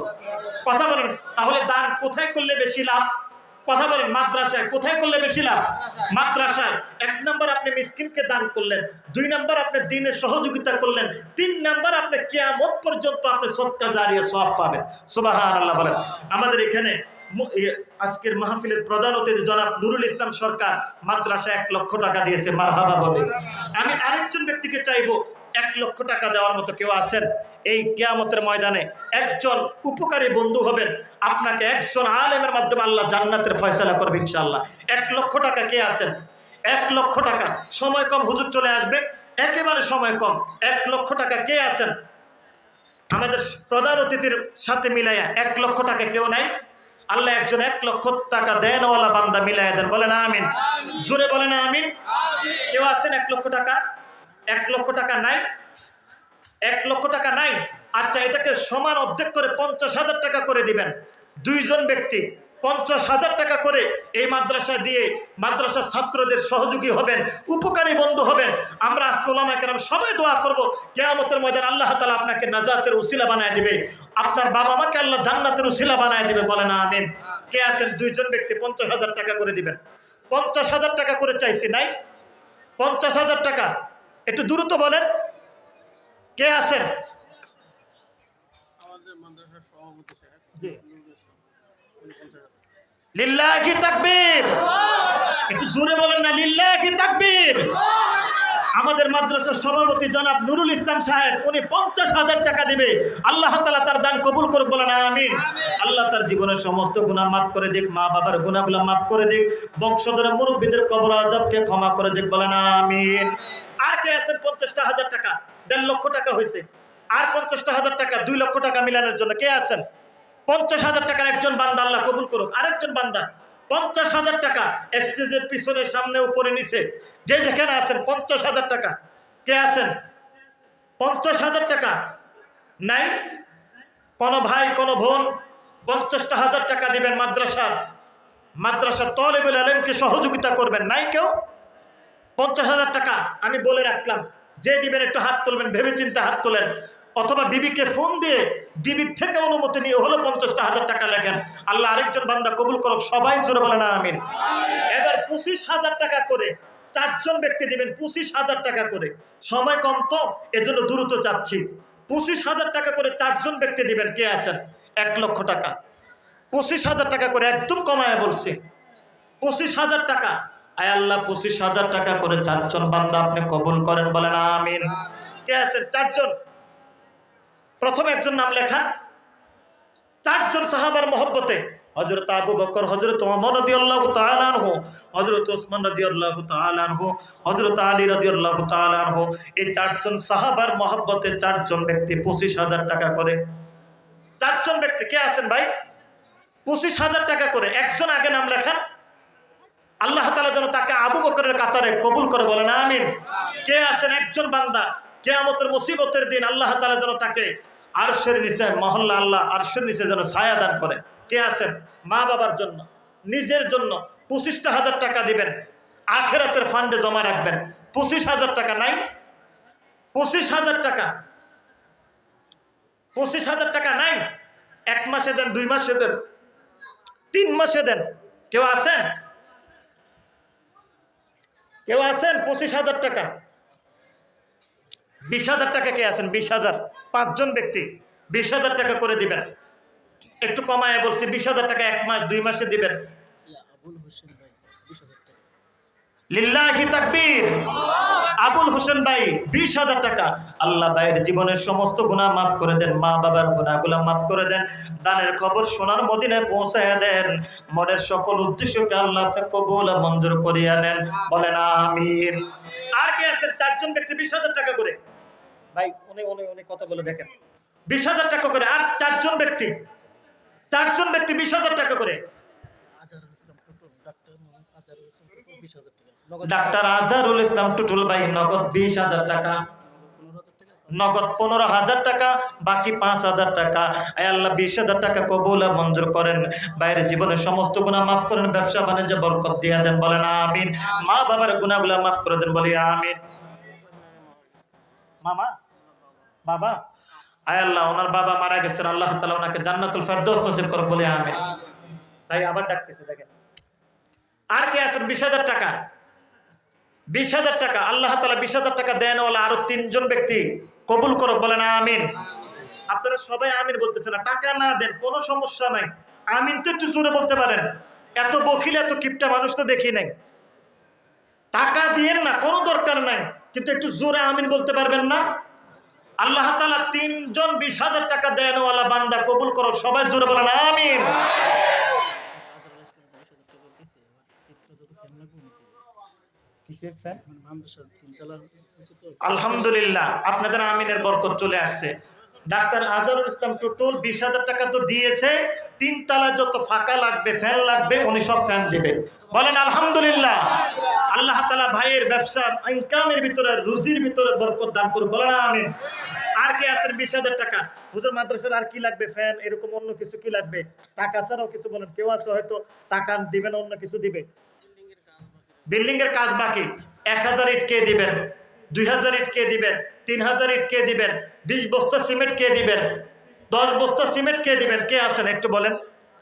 কথা বলেন। তাহলে দান কোথায় করলে বেশি লাভ? কথা বলেন, মাদ্রাসায় কোথায় করলে বেশি লাভ? মাদ্রাসায়। 1 নম্বর আপনি মিসকিনকে দান করলেন, 2 নম্বর আপনি দ্বীনের সহযোগিতা করলেন, 3 নম্বর আপনি কিয়ামত পর্যন্ত আপনি সদকা জারিয়া সওয়াব পাবেন। সুবহানাল্লাহ বলেন। আমাদের এখানে আজকের মাহফিলের প্রধান অতিথি জনাব নুরুল ইসলাম সরকার মাদ্রাসায় 1 লক্ষ টাকা দিয়েছে, মারহাবা বলে। আমি আরেকজন ব্যক্তিকে চাইবো 1 লক্ষ টাকা দেওয়ার মতো কেউ আছেন? এই কিয়ামতের ময়দানে একজন উপকারী বন্ধু হবেন, আপনাকে একজন আলেমের মাধ্যমে আল্লাহ জান্নাতের ফয়সালা করবে ইনশাআল্লাহ। 1 লক্ষ টাকা কে আছেন? 1 লক্ষ টাকা। সময় কম, হুজুর চলে আসবে, একেবারে সময় কম। 1 লক্ষ টাকা কে আছেন? আমাদের প্রধান অতিথির সাথে মিলাইয়া 1 লক্ষ টাকা কেউ নাই? আল্লাহ একজন 1 লক্ষ টাকা দেনওয়ালা বান্দা মিলাইয়া দেন, বলেন আমিন। জোরে বলেন আমিন। কেউ আছেন 1 লক্ষ টাকা? 1 লক্ষ টাকা নাই? 1 লক্ষ টাকা নাই? আচ্ছা, এটাকে সমান অর্ধেক করে 50,000 টাকা করে দিবেন। 2 জন ব্যক্তি 50,000 টাকা করে এই মাদ্রাসায় দিয়ে মাদ্রাসার ছাত্রদের সহযোগী হবেন, উপকারী বন্ধু হবেন। আমরা আজকে উলামায়ে কেরাম সবাই দোয়া করব, কিয়ামতের ময়দানে আল্লাহ তাআলা আপনাকে নাজাতের উসিলা বানায় দিবে, আপনার বাবা মাকে আল্লাহ জান্নাতের উসিলা বানায় দিবে, বলেন আমিন। কে আছেন? 2 জন ব্যক্তি 50,000 টাকা করে দিবেন। 50,000 টাকা করে চাইছি, নাই? 50,000 টাকা, একটু দ্রুত বলেন কে আছেন? লিল্লাহি তাকবীর। একটু জোরে বলেন না, লিল্লাহি তাকবীর। আমাদের মাদ্রাসার সভাপতি জনাব নুরুল ইসলাম সাহেব, উনি 50,000 টাকা দিবে। আল্লাহ তাআলা তার দান কবুল করুক, বলেন আমিন। আল্লাহ তার জীবনের সমস্ত গুনাহ মাফ করে দিক, মা বাবার গুনাহগুলো মাফ করে দিক, বংশধরের মুরব্বীদের কবর আযাবকে ক্ষমা করে দিক, বলেন আমিন। আর কে আছেন? 50,000 টাকা, 1.5 লক্ষ টাকা হয়েছে। আর 50,000 টাকা 2 লক্ষ টাকা মিলানোর জন্য কে আছেন? 50,000 টাকার একজন বান্দা, আল্লাহ কবুল করুক। আরেকজন বান্দা 50,000 টাকা, স্টেজের পিছনে, সামনে, উপরে, নিচে, যে যেখানে আছেন 50,000 টাকা। কে আছেন? 50,000 টাকা নাই? কোন ভাই, কোন বোন 50,000 টাকা দিবেন মাদ্রাসার তালিবুল ইলমকে সহযোগিতা করবেন, নাই কেউ? 50,000 টাকা আমি বলে রাখলাম, যে দিবেন একটু হাত তুলবেন, ভেবে চিন্তে হাত তোলেন, অথবা বিবিকে ফোন দিয়ে বিবির থেকে অনুমতি নিয়ে হলো 50,000 টাকা লেখেন। আল্লাহ আরেকজন বান্দা কবুল করুক, সবাই জোরে বলেন আমিন। এবার 25,000 টাকা করে 4 জন ব্যক্তি দিবেন, 25,000 টাকা করে। সময় কম তো, এজন্য দ্রুত যাচ্ছি। 25,000 টাকা করে 4 জন ব্যক্তি দিবেন। কে আছেন? 1 লক্ষ টাকা। 25,000 টাকা করে, একদম কমায় বলছি, 25,000 টাকা। আয় আল্লাহ, 25,000 টাকা করে 4 জন বান্দা আপনি কবুল করেন, বলেন আমিন। কে আছেন? 4 জন। প্রথম একজন নাম লেখান, চারজন সাহাবার মহব্বতে, হযরত আবু বকর, হযরত ওমর রাদিয়াল্লাহু তাআলা আনহু, হযরত ওসমান রাদিয়াল্লাহু তাআলা আনহু, হযরত আলী রাদিয়াল্লাহু তাআলা আনহু, এই চারজন সাহাবার মহব্বতে চারজন ব্যক্তি 25,000 টাকা করে, চারজন ব্যক্তি কে আছেন ভাই? 25,000 টাকা করে। একজন আগে নাম লেখান, আল্লাহ তাআলা যেন তাকে আবু বকরের কাতারে কবুল করে, বলেন আমিন। কে আছেন একজন বান্দা কিয়ামতের মুসিবতের দিন আল্লাহ তাআলা যেন তাকে আরশের নিচে, মহল্লা আল্লাহ আরশের নিচে যেন ছায়া দান করে? কে আছেন? মা বাবার জন্য, নিজের জন্য 25,000 টাকা দিবেন, আখিরাতের ফান্ডে জমা রাখবেন। 25,000 টাকা নাই? 25,000 টাকা, 25,000 টাকা নাই? 1 মাসে দেন, 2 মাসে দেন, 3 মাসে দেন। কেউ আছেন? কেউ আছেন 25,000 টাকা? 20,000 টাকা কে আছেন? 20,000, 5 জন ব্যক্তি 20,000 টাকা করে দিবেন। একটু কমায় বলছি, 20,000 টাকা 1 মাস 2 মাসে দিবেন। লিল্লাহি তাকবীর। আবুল হোসেন ভাই 20,000 টাকা। আল্লাহ ভাইয়ের জীবনের সমস্ত গুনাহ মাফ করে দেন, মা বাবার গুনাহগুলো মাফ করে দেন, দানের খবর সোনার মদিনায় পৌঁছায় দেন, মনের সকল উদ্দেশ্যকে আল্লাহ আপনি কবুল ও মঞ্জুর করিয়া নেন, বলেন আমিন। আর কে আছেন? 4 জন ব্যক্তি 20,000 টাকা করে। ভাই উনি কথা বলে দেখেন, 20,000 টাকা করে। আর 4 জন ব্যক্তি, 4 জন ব্যক্তি 20,000 টাকা করে। ডাক্তার আজহারুল ইসলাম টুটুল ভাই নগদ 20,000 টাকা, নগদ 15,000 টাকা, বাকি 5,000 টাকা। আয় আল্লাহ 20,000 টাকা কবুল ও মঞ্জুর করেন, বাইরের জীবনের সমস্ত গুনাহ মাফ করেন, ব্যবসা বাণিজ্যে বরকত দিয়া দেন, বলেন আমিন। মা বাবার গুনাহগুলো মাফ করে দেন, বলি আমিন। মামা, বাবা, আয় আল্লাহ ওনার বাবা মারা গেছেন, আল্লাহ তাআলা ওনাকে জান্নাতুল ফেরদৌস নসিব করুন, বলি আমিন। তাই আবার ডাকতেছে দেখেন। আর কে আছেন 20,000 টাকা? 20,000 টাকা আল্লাহ তাআলা 20,000 টাকা দেনওয়ালা আরো 3 জন ব্যক্তি কবুল করুক, বলেন আমিন। আপনারা সবাই আমিন বলতেছেন না, টাকা না দেন কোনো সমস্যা নাই, আমিন তো একটু জোরে বলতে পারেন। এত বখিল এত কিপটা মানুষ তো দেখি নাই। টাকা দিয়েন না, কোনো দরকার নাই, কিন্তু একটু জোরে আমিন বলতে পারবেন না? আল্লাহ তাআলা 3 জন 20,000 টাকা দেনওয়ালা বান্দা কবুল করুক, সবাই জোরে বলেন আমিন। আলহামদুলিল্লাহ, আপনাদের আমিনের বরকত চলে আসছে। ডাক্তার আজহারুল ইসলাম টুটুল 20,000 টাকা তো দিয়েছে, 3 তলা যত ফাঁকা লাগবে, ফ্যান লাগবে, উনি সব ফ্যান দিবে, বলেন আলহামদুলিল্লাহ। আল্লাহ তাআলা ভাইয়ের ব্যবসা ইনকামের ভিতরে, রুজির ভিতরে বরকত দান করুন, বলেন আমিন। আর কে আছেন 20,000 টাকা? হুজুর মাদ্রাসার আর কি লাগবে? ফ্যান, এরকম অন্য কিছু কি লাগবে? টাকা ছাড়াও কিছু বলেন। কেউ আছে হয়তো টাকা দিবেন, অন্য কিছু দিবে। বিল্ডিং এর কাজ বাকি, 1,000 ইট কে দিবেন? 2,000 ইট কে দিবেন? 3,000 ইট কে দিবেন? 20 বস্তা সিমেন্ট কে দিবেন? 10 বস্তা সিমেন্ট কে দিবেন? কে আছেন একটু বলেন।